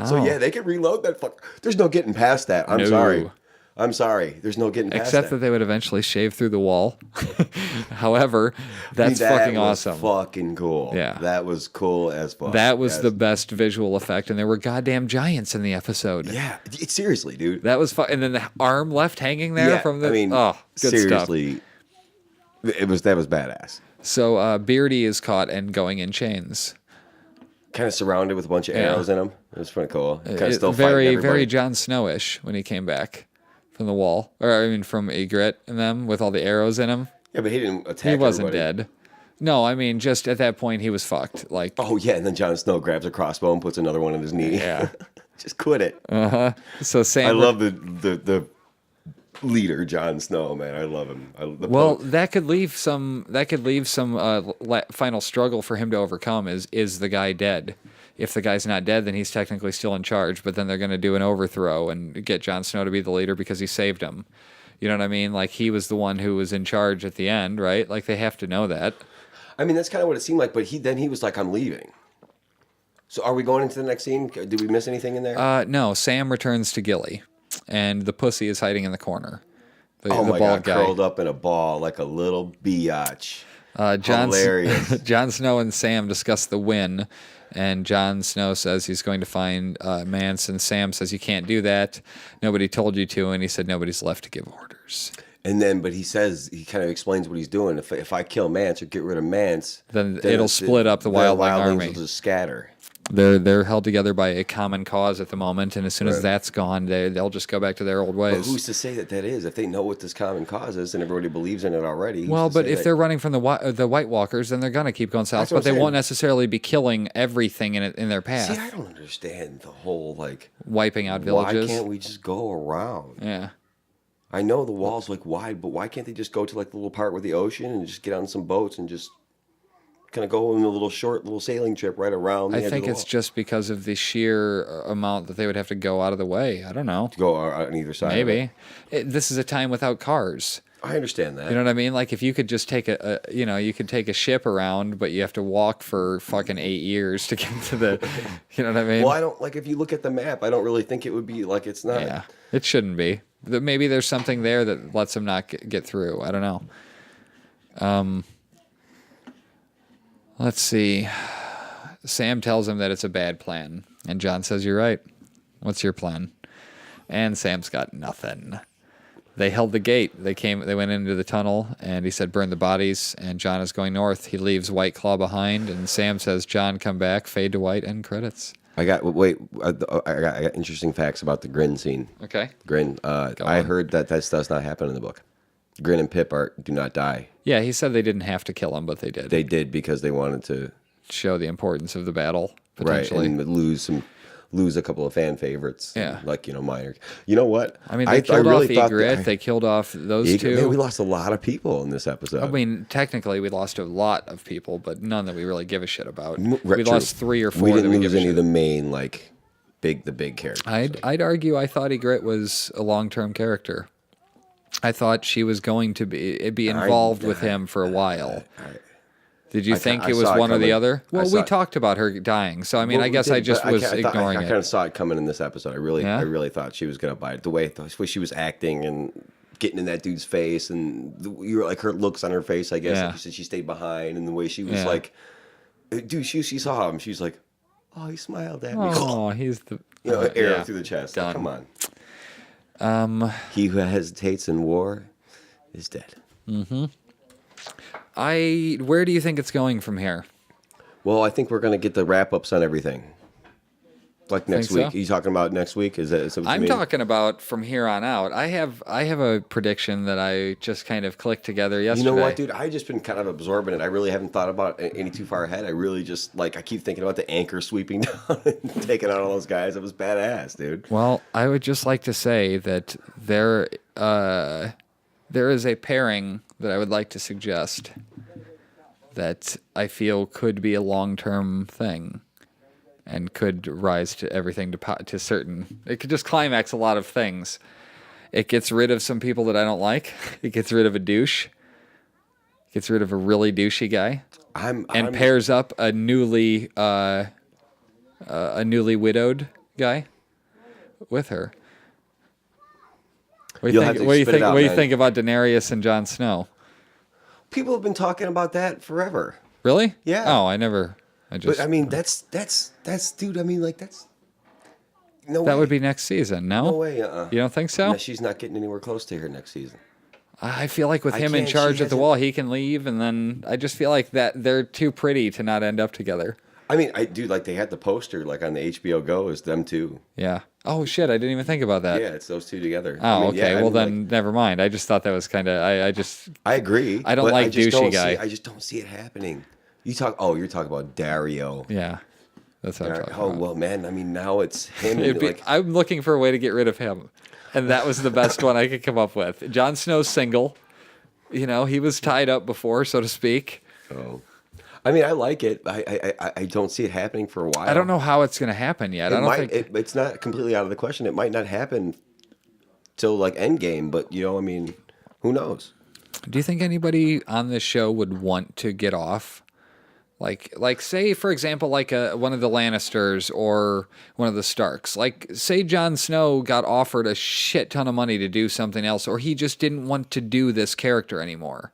So Oh. yeah, they can reload that fuck. There's no getting past that. I'm No. sorry. I'm sorry. There's no getting past Except that they would eventually shave through the wall. However, that's that fucking was awesome. Fucking cool. Yeah. That was cool as fuck. That was Yes. the best visual effect, and there were goddamn giants in the episode. Yeah. Seriously, dude. That was fun. And then the arm left hanging there Yeah, from the. I mean, good stuff. seriously, that was badass. So Beardy is caught and going in chains. kind of surrounded with a bunch of arrows in him. It was pretty cool. Kind of still very, fighting everybody. very Jon Snowish when he came back from the wall, or I mean from Ygritte and them with all the arrows in him. Yeah, but he didn't attack. He wasn't everybody. dead. No, I mean just at that point he was fucked. Like, Oh yeah, and then Jon Snow grabs a crossbow and puts another one in his knee. Yeah. Just quit it. so Sam. I love the leader, Jon Snow, man. I love him. Well, that could leave some final struggle for him to overcome. Is the guy dead? If the guy's not dead, then he's technically still in charge. But then they're going to do an overthrow and get Jon Snow to be the leader because he saved him. You know what I mean? Like he was the one who was in charge at the end, right? Like they have to know that. I mean, that's kind of what it seemed like. But he was like, "I'm leaving." So are we going into the next scene? Did we miss anything in there? No, Sam returns to Gilly, and the pussy is hiding in the corner. The oh my bald God, guy. curled up in a ball like a little biatch. Hilarious. Jon Snow and Sam discuss the win, and Jon Snow says he's going to find Mance, and Sam says you can't do that. Nobody told you to, and he said nobody's left to give orders. And then, but he says, he kind of explains what he's doing. If I kill Mance or get rid of Mance, then it'll split up the wildling army. Will just scatter. They're held together by a common cause at the moment, and as soon as that's gone, they'll just go back to their old ways. But who's to say that is? If they know what this common cause is and everybody believes in it already. Well, but if they're running from the White Walkers, then they're gonna keep going south. But they won't necessarily be killing everything in their path. See, I don't understand the whole wiping out villages. Why can't we just go around? Yeah. I know the wall's wide, but why can't they just go to the little part with the ocean and just get on some boats and just kind of go on a little sailing trip right around the edge think of the it's wall? just because of the sheer amount that they would have to go out of the way. I don't know. To go on either side. Maybe. This is a time without cars. I understand that. You know what I mean? Like if you could just take you could take a ship around, but you have to walk for fucking 8 years to get to the, you know what I mean? Well, I don't if you look at the map, I don't really think it would be it's not. Yeah, it shouldn't be. Maybe there's something there that lets them not get through. I don't know. Let's see. Sam tells him that it's a bad plan, and Jon says, "You're right. What's your plan?" And Sam's got nothing. They held the gate. They went into the tunnel, and he said, "Burn the bodies." And Jon is going north. He leaves White Claw behind, and Sam says, "Jon, come back." Fade to white. End credits. I got interesting facts about the Grin scene. Okay. Grin. I heard that does not happen in the book. Grin and Pip do not die. Yeah, he said they didn't have to kill him, but they did. They did because they wanted to show the importance of the battle, right, potentially. and lose a couple of fan favorites. Yeah. Minor. You know what? I mean, they killed off Ygritte. They killed off those two. Man, we lost a lot of people in this episode. I mean, technically, we lost a lot of people, but none that we really give a shit about. We True. lost 3 or 4. We didn't that lose give a any shit. of the main the big characters. I'd argue I thought Ygritte was a long-term character. I thought she was going to be involved with him for a while. Did you think it was one or the other? Well, we talked about her dying, so I mean, I guess I just was ignoring I it. kind of saw it coming in this episode. I really thought she was going to bite it. The way she was acting and getting in that dude's face, and you were her looks on her face. I guess like you said, she stayed behind, and the way she was dude, she saw him. She was like, "Oh, he smiled at me." Oh, he's the arrow through the chest. Like, come on. He who hesitates in war is dead. Mm-hmm. Where do you think it's going from here? Well, I think we're going to get the wrap-ups on everything. Like next week. So? Are you talking about next week? Is that what you mean? I'm talking about from here on out. I have a prediction that I just kind of clicked together yesterday. You know what, dude? I've just been kind of absorbing it. I really haven't thought about any too far ahead. I really just, I keep thinking about the anchor sweeping down and taking out all those guys. It was badass, dude. Well, I would just like to say that there is a pairing that I would like to suggest that I feel could be a long-term thing and could rise to everything to certain. It could just climax a lot of things. It gets rid of some people that I don't like. It gets rid of a douche. It gets rid of a really douchey guy. And pairs up a newly widowed guy with her. What do you think about Daenerys and Jon Snow? People have been talking about that forever. Really? Yeah. Oh, I never. But I mean, that's dude. I mean, that's no. That would be next season. No. No way. You don't think so? No, she's not getting anywhere close to her next season. I feel like with him in charge at the wall, he can leave, and then I just feel like that they're too pretty to not end up together. I mean, I do like they had the poster like on the HBO Go is them two. Yeah. Oh shit! I didn't even think about that. Yeah, it's those two together. Oh, I mean, okay. yeah, I Well, mean, then like, never mind. I just thought that was kind of. I agree. I don't but like just douchey don't guy. I just don't see it happening. You're talking about Dario. Yeah. That's what I'm talking Oh about. well, man. I mean, now it's him. It'd And, be- like, I'm looking for a way to get rid of him, and that was the best one I could come up with. Jon Snow's single. You know, he was tied up before, so to speak. oh, I mean, I like it. I don't see it happening for a while. I don't know how it's going to happen yet. I don't think. It's not completely out of the question. It might not happen till like Endgame, but I mean, who knows? Do you think anybody on this show would want to get off? Like say, for example, like one of the Lannisters or one of the Starks. Like, say Jon Snow got offered a shit ton of money to do something else, or he just didn't want to do this character anymore.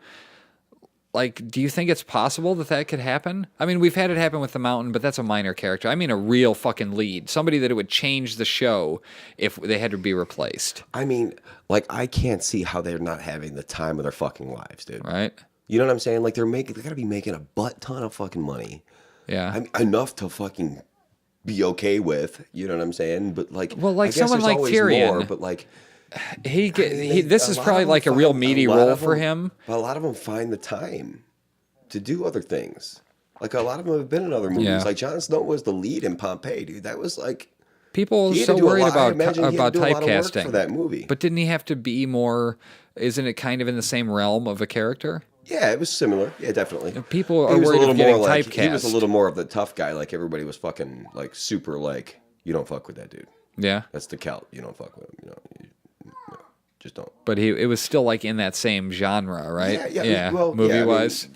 Like, do you think it's possible that could happen? I mean, we've had it happen with the Mountain, but that's a minor character. I mean, a real fucking lead. Somebody that it would change the show if they had to be replaced. I mean, like, I can't see how they're not having the time of their fucking lives, dude. Right? You know what I'm saying? Like, they gotta be making a butt ton of fucking money. Yeah. I mean, enough to fucking be okay with. You know what I'm saying? But like, Well, like I guess someone there's like this is probably like a real meaty role for him. But a lot of them find the time to do other things. Like a lot of them have been in other movies. Yeah. Like Jon Snow was the lead in Pompeii, dude. That was like People are he had so to do a worried lot- I about imagine he had to do a lot of work typecasting for that movie. But didn't he have to be more? Isn't it kind of in the same realm of a character? Yeah, it was similar. Yeah, definitely. People He are was a worried little of getting more like typecast. he was a little more of the tough guy. Like everybody was fucking like super like you don't fuck with that dude. Yeah, That's the Celt. You don't fuck with him. No, just don't. but it was still like in that same genre, right? Yeah, well, movie yeah, I mean, wise.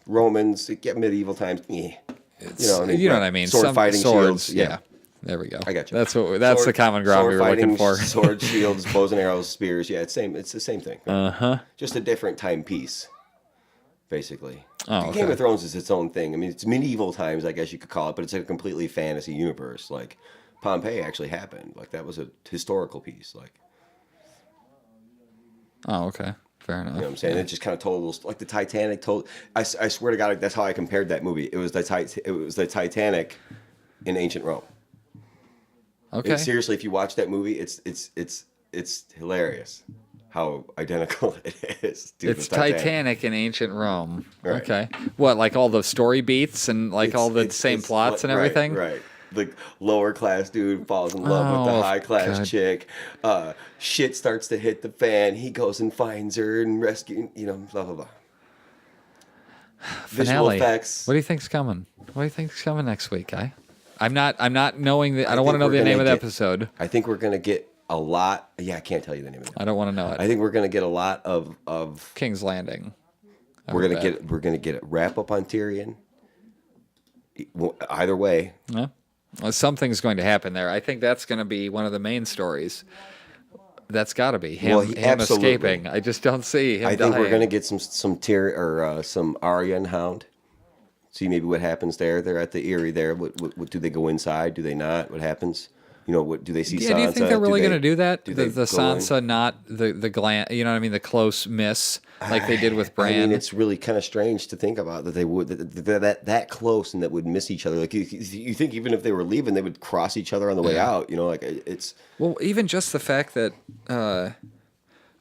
Romans, get medieval times. Yeah. You know what I mean? Sword Some fighting swords. shields. Yeah. There we go. I got you. That's the Sword- common ground we sword were looking fighting, for. Sword, shields, bows and arrows, spears. Yeah, it's the same thing. Uh-huh. Just a different timepiece, basically. Oh, Game okay. of Thrones is its own thing. I mean, it's medieval times, I guess you could call it, but it's a completely fantasy universe. Like Pompeii actually happened. Like that was a historical piece. Like Oh, okay. Fair enough. you know what I'm saying? It just kind of told those, like the Titanic told. I swear to God, that's how I compared that movie. It was the Titanic in ancient Rome. Okay. Seriously, if you watch that movie, it's hilarious how identical it is. To It's the Titanic in ancient Rome. Right. Okay. What, like all the story beats and like all the same plots and everything? Right. The lower class dude falls in love with Oh, the high class God. chick. Shit starts to hit the fan. He goes and finds her and rescue. Blah blah blah. Visual Finale. effects. What do you think's coming? What do you think's coming next week, guy? I'm not knowing the I don't want to think know we're the name gonna of the get- episode. I think we're gonna get a lot. Yeah, I can't tell you the name of it. I don't want to know it. I think we're gonna get a lot of. King's Landing. We're gonna get a wrap up on Tyrion. Either way, Yeah. Well, something's going to happen there. I think that's going to be one of the main stories. That's got to be him, Well, him absolutely. escaping. I just don't see him I think we're dying. gonna get some some Arya and Hound. See maybe what happens there. They're at the Eyrie there. What do they go inside? Do they not? What happens? What do they see? Yeah, Sansa? do you think they're really going to do that? do The they go in? Sansa, not the gland. You know what I mean? The close miss, like they did with Bran. I mean, it's really kind of strange to think about that they would that close and that would miss each other. Like you think even if they were leaving, they would cross each other on the way out. Like it's. Well, even just the fact that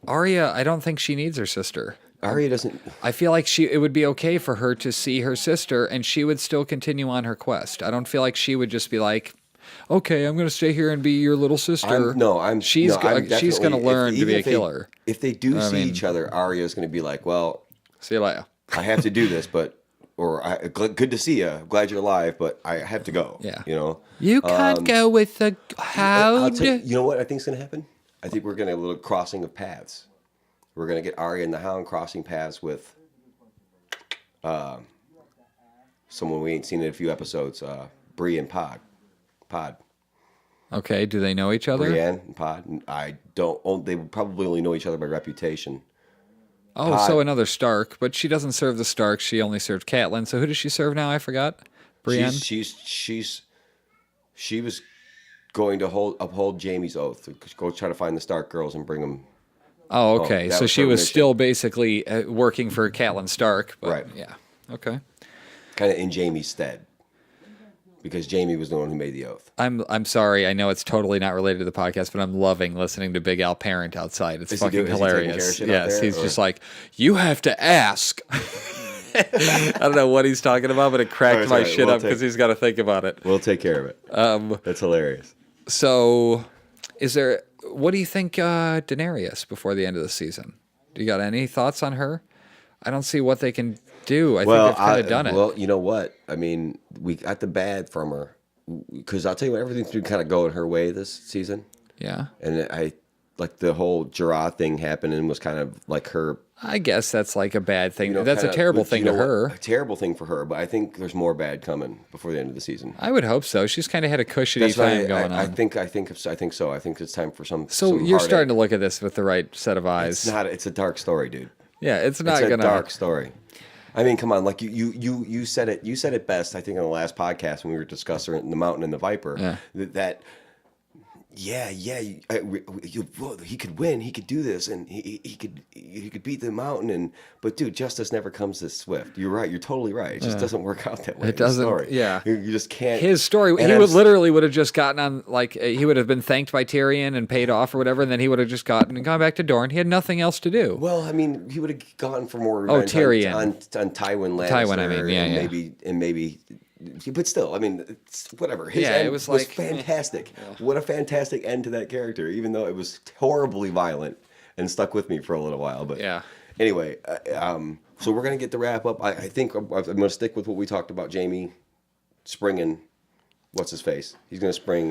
Arya, I don't think she needs her sister. Arya doesn't. I feel like it would be okay for her to see her sister, and she would still continue on her quest. I don't feel like she would just be like, "Okay, I'm going to stay here and be your little sister." She's going to learn to be a killer. If they do see each other, Arya's going to be like, "Well, See you later. I have to do this, but good to see you. Glad you're alive, but I have to go." Yeah. You can't go with the I'll hound. tell you know what I think's going to happen? I think we're going to have a little crossing of paths. We're going to get Arya and the Hound crossing paths with someone we ain't seen in a few episodes, Bree and Pod. Okay, do they know each other? Brienne and Pod. I don't. They probably only know each other by reputation. Oh, so another Stark, but she doesn't serve the Stark. She only served Catelyn. So who does she serve now? I forgot. Brienne. She was going to uphold Jaime's oath to go try to find the Stark girls and bring them. Oh, okay. that So was she her was mission. still basically working for Catelyn Stark. But Right. Yeah. Okay. Kind of in Jaime's stead. because Jamie was the one who made the oath. I'm sorry. I know it's totally not related to the podcast, but I'm loving listening to Big Al Parent outside. It's Is he fucking taking care of hilarious. shit out Yes, there, he's or- just like, you have to ask. I don't know what he's talking about, but it cracked Alright, my alright, shit we'll up because take- he's got to think about it. We'll take care of it. That's hilarious. So, what do you think, Daenerys before the end of the season? Do you got any thoughts on her? I don't see what they can do. I think they've kind of done it. Well, you know what? I mean, we got the bad from her because I'll tell you what, everything's been kind of going her way this season, Yeah. and I like the whole Gerard thing happened and was kind of like her. I guess that's like a bad thing. You know, That's a kinda- terrible you thing know to what? her. A terrible thing for her, but I think there's more bad coming before the end of the season. I would hope so. She's kind of had a cushiony That's why time going I on. think so. I think it's time for some. So some you're heartache. starting to look at this with the right set of eyes. It's not. It's a dark story, dude. Yeah, it's not It's a gonna. dark story. I mean, come on, like you said it. You said it best, I think, in the last podcast when we were discussing the Mountain and the Viper. Yeah. He could win. He could do this, and he could beat the Mountain. But dude, justice never comes this swift. You're right. You're totally right. It just doesn't work out that way. It doesn't- The story. yeah. You just can't. His story, and he I'm- would have just gotten on, like, he would have been thanked by Tyrion and paid off or whatever, and then he would have just gone back to Dorne. He had nothing else to do. Well, I mean, he would have gone for more Oh, revenge Tyrion. on Tywin Lannister. Tywin, I mean, yeah, and yeah. maybe, but still, I mean, it's whatever. His Yeah, end it was like- fantastic. What a fantastic end to that character, even though it was horribly violent and stuck with me for a little while. But Yeah. anyway, so we're gonna get the wrap up. I think I'm gonna stick with what we talked about. Jamie springing, what's his face? He's gonna spring.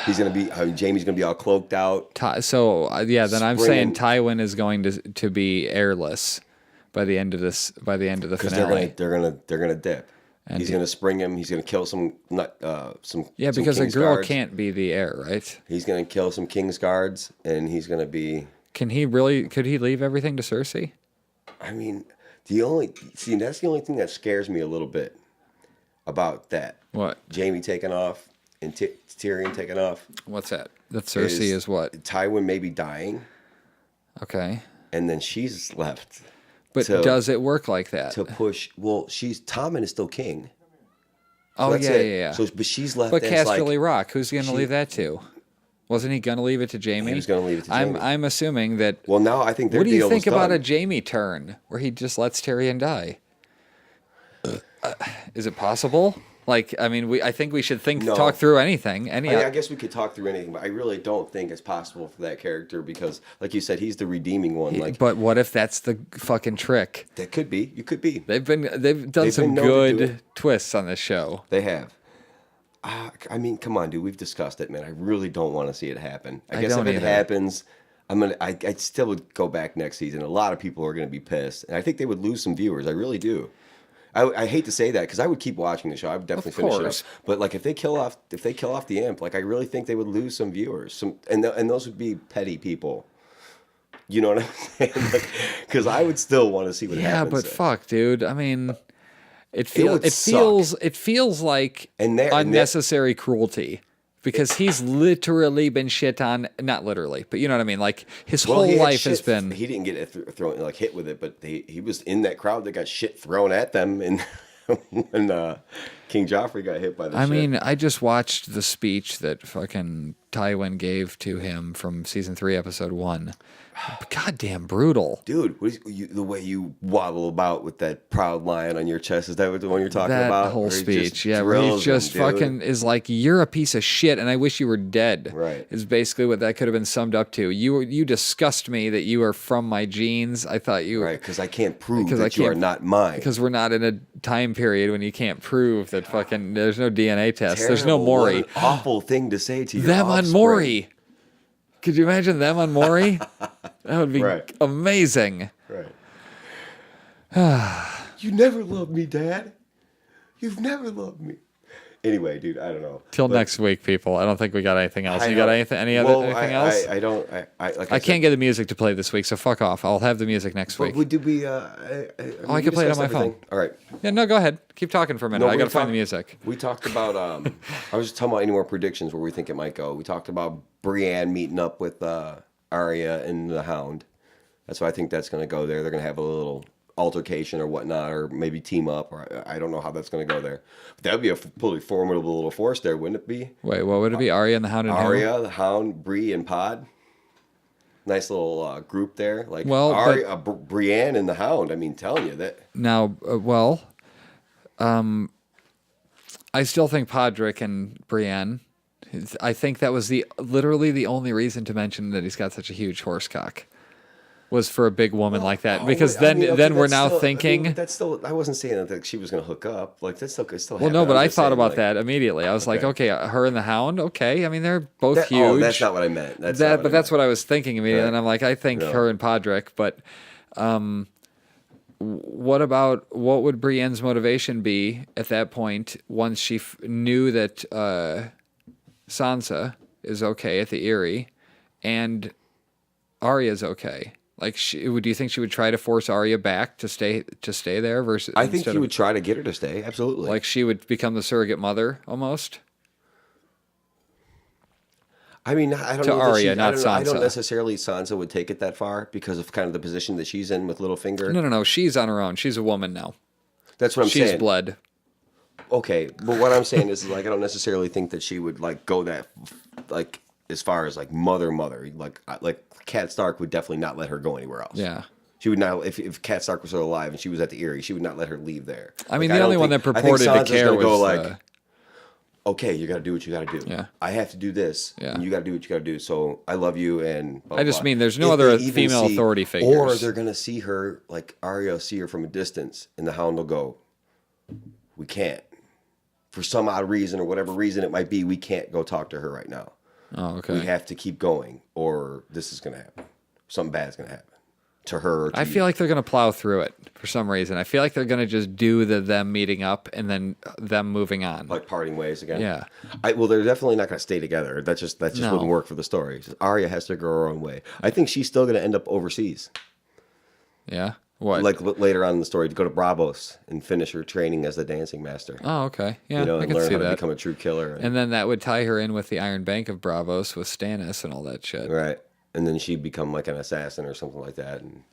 He's gonna be. Jamie's gonna be all cloaked out. Then I'm saying Springing- Tywin is going to be heirless by the end of the Because finale. they're gonna dip. And He's gonna spring him. He's gonna kill some Yeah, some because a King's girl guards. can't be the heir, right? He's gonna kill some King's guards, and he's gonna be. Can he really? Could he leave everything to Cersei? I mean, that's the only thing that scares me a little bit about that. What? Jamie taking off and Tyrion taking off. What's that? That Cersei is what? Tywin may be dying, Okay. and then she's left But to- does it work like that? to push. Well, Tommen is still king. Oh, That's yeah, it. yeah, yeah. So, but she's left. But as Casterly Rock, who's he going to she- leave that to? Wasn't he going to leave it to Jamie? He was gonna leave it to Jamie. I'm assuming that. Well, now I think their What do you deal think was about done. a Jamie turn where he just lets Tyrion die? Is it possible? Like, I mean, I think we should No. talk through anything. I guess we could talk through anything, but I really don't think it's possible for that character because, like you said, he's the redeeming one. Like But what if that's the fucking trick? that could be. You could be. They've done They've some been known to do good twists on this show. They have. I mean, come on, dude. We've discussed it, man. I really don't want to see it happen. I guess if don't it either. happens, I still would go back next season. A lot of people are going to be pissed, and I think they would lose some viewers. I really do. I hate to say that because I would keep watching the show. I would definitely finish course. it up. But like if they kill off the imp, like I really think they would lose some viewers. And those would be petty people. You know what I'm saying? Because I would still want to see what Yeah, happens. but there. fuck, dude. I mean, it would feels like And there- unnecessary cruelty because he's literally been shit on. Not literally, but you know what I mean. Like his Well, whole he had life has shit- been. He didn't get it thrown like hit with it, but he was in that crowd that got shit thrown at them, and when King Joffrey got hit by the. I shit. mean, I just watched the speech that fucking Tywin gave to him from season 3, episode 1. Goddamn brutal. dude, the way you waddle about with that proud lion on your chest, is that the one you're talking That about? whole Where he speech, just yeah, where he drills just him, dude? fucking is like, "You're a piece of shit, and I wish you were dead." Right. Is basically what that could have been summed up to. You disgust me that you are from my genes. I thought you Right, because I can't prove Because that I you are can't- not mine. because we're not in a time period when you can't prove that fucking. There's no DNA test. There's no Terrible. Maury. What an awful thing to say to your Them on offspring. Maury. Could you imagine them on Maury? That would be Right. amazing. Right. You never loved me, Dad. You've never loved me. Anyway, dude, I don't know. Till But next week, people. I don't think we got anything else. I You got don't- anything? well, Anything else? I don't. Like I can't get the music to play this week, so fuck off. I'll have the music next week. Did we? I can play it on my phone. All right. Yeah, no, go ahead. Keep talking for a minute. I we gotta find talked- the music. We talked about. I was just talking about any more predictions where we think it might go. We talked about Brienne meeting up with Arya and the Hound. That's why I think that's going to go there. They're going to have a little altercation or whatnot, or maybe team up, or I don't know how that's going to go there. But that would be a pretty formidable little force there, wouldn't it be? Wait, what would it be? Arya and the Hound and who? Arya, the Hound, Bree, and Pod. Nice little group there. Like Well, Arya, Brienne and the Hound. I mean, telling you that. Now, I still think Podrick and Brienne. I think that was literally the only reason to mention that he's got such a huge horse cock. Was for a big woman like that, because then we're now thinking. I mean, that's still. I wasn't saying that she was going to hook up. Like that's still could still. Well, happen. no, but I'm I just thought saying, about like, that immediately. I was like, okay, her and the Hound. Okay, I mean they're both huge. Oh, that's not what I meant. That's not but that's what I was thinking immediately, Right. and I'm like, I think No. her and Podrick. But what would Brienne's motivation be at that point once she knew that Sansa is okay at the Eyrie, and Arya's okay? Like, do you think she would try to force Arya back to stay there versus? I think instead she of, would try to get her to stay. Absolutely. like she would become the surrogate mother almost. I mean, I don't To know. Arya, not I don't Sansa. necessarily Sansa would take it that far because of kind of the position that she's in with Littlefinger. No. She's on her own. She's a woman now. That's what I'm She's saying. blood. Okay, but what I'm saying is like I don't necessarily think that she would like go that like as far as like mother. Like Cat Stark would definitely not let her go anywhere else. Yeah. She would not if Cat Stark was still alive and she was at the Eyrie, she would not let her leave there. I mean, Like, the only don't one think- that I think purported to Sansa's care gonna was go like, okay, you got to do what you got to do. Yeah. I have to do this. Yeah. And you got to do what you got to do. So I love you and blah, I just blah. mean there's no If other they even female authority Or figures. they're going to see her, like Arya will see her from a distance and the Hound will go, we can't. For some odd reason or whatever reason it might be, we can't go talk to her right now. Oh, okay. We have to keep going or this is going to happen. Something bad's going to happen to her. Or to I you. feel like they're going to plow through it for some reason. I feel like they're going to just do them meeting up and then them moving on. Like parting ways again. Yeah. Well, they're definitely not going to stay together. That just No. wouldn't work for the story. Arya has to go her own way. I think she's still going to end up overseas. Yeah. What? Like later on in the story, to go to Bravos and finish her training as the dancing master. Oh, okay. Yeah, You know, I and can learn see how to that. become a true killer. And then that would tie her in with the Iron Bank of Bravos with Stannis and all that shit. right. And then she'd become like an assassin or something like that. And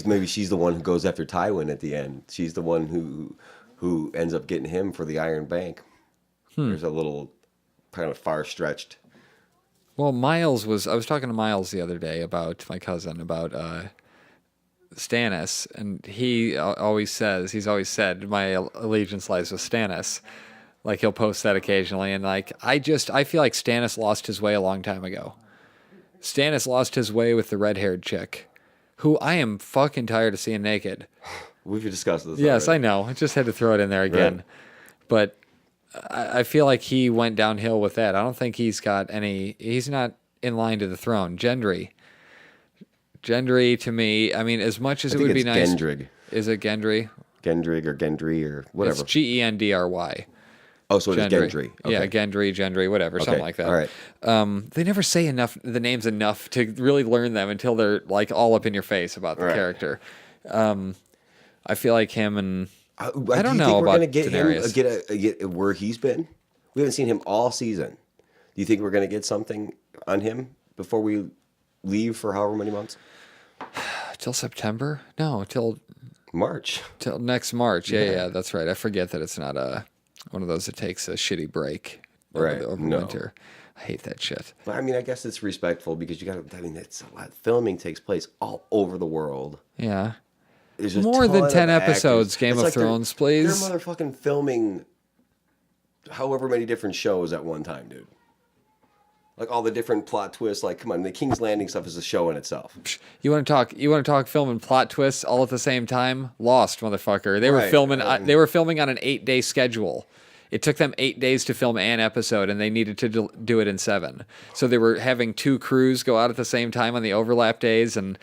maybe she's the one who goes after Tywin at the end. She's the one who ends up getting him for the Iron Bank. There's a little kind of far stretched. Well, I was talking to Miles the other day about my cousin about Stannis, and he's always said my allegiance lies with Stannis. Like he'll post that occasionally, and like I feel like Stannis lost his way a long time ago. Stannis lost his way with the red-haired chick, who I am fucking tired of seeing naked. We've discussed this. Yes, already. I know. I just had to throw it in there again. Right. But I feel like he went downhill with that. I don't think he's not in line to the throne. Gendry to me, I mean, as much as I it think would be it's nice. Gendrig. Is it Gendry? Gendry or whatever. It's Gendry. Oh, so it's Gendry. Okay. Yeah, Gendry, whatever, something like that. All right. They never say the names enough to really learn them until they're like all up in your face about the Right. character. I feel like him and I don't do you know think we're about gonna get Daenerys. him get where he's been? We haven't seen him all season. Do you think we're gonna get something on him before we leave for however many months? Till September? No, till March. next March. Yeah, that's right. I forget that it's not one of those that takes a shitty break Right, over no. winter. I hate that shit. But I mean, I guess it's respectful because it's a lot. Filming takes place all over the world. Yeah. There's a More than ton 10 of episodes, actors. Game It's of like Thrones, please. They're motherfucking filming however many different shows at one time, dude. Like all the different plot twists. Like, come on, the King's Landing stuff is a show in itself. You want to talk film and plot twists all at the same time? Lost, motherfucker. They were Right, filming they were filming on an 8-day schedule. It took them 8 days to film an episode, and they needed to do it in 7. So they were having 2 crews go out at the same time on the overlap days, and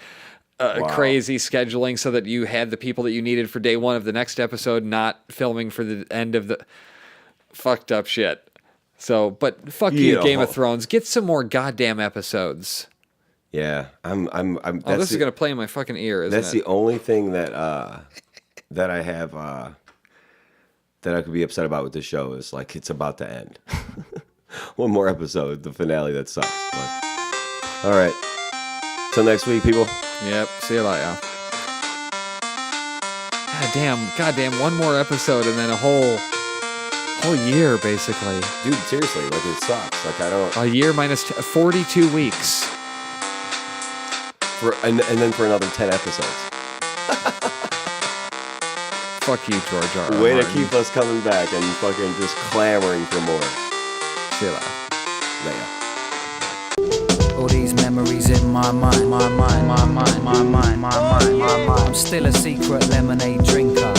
crazy scheduling so that you had the people that you needed for day 1 of the next episode not filming for the end of the fucked up shit. So, but fuck you, Yeah. Game of Thrones. Get some more goddamn episodes. Yeah, I'm. Oh, this is gonna play in my fucking ear, isn't That's it? the only thing that that I have that I could be upset about with this show is like it's about to end. One more episode, the finale that sucks. But, all right, till next week, people. Yep. See you later. goddamn, one more episode and then a whole year basically. Dude, seriously, like it sucks. Like I don't. A year minus 42 weeks. And then for another 10 episodes. Fuck you, George R. R. Way to Martin. keep us coming back and fucking just clamoring for more. See you later. Later. All these memories in my mind, my mind, my mind, my mind, my mind, my mind. I'm still a secret lemonade drinker.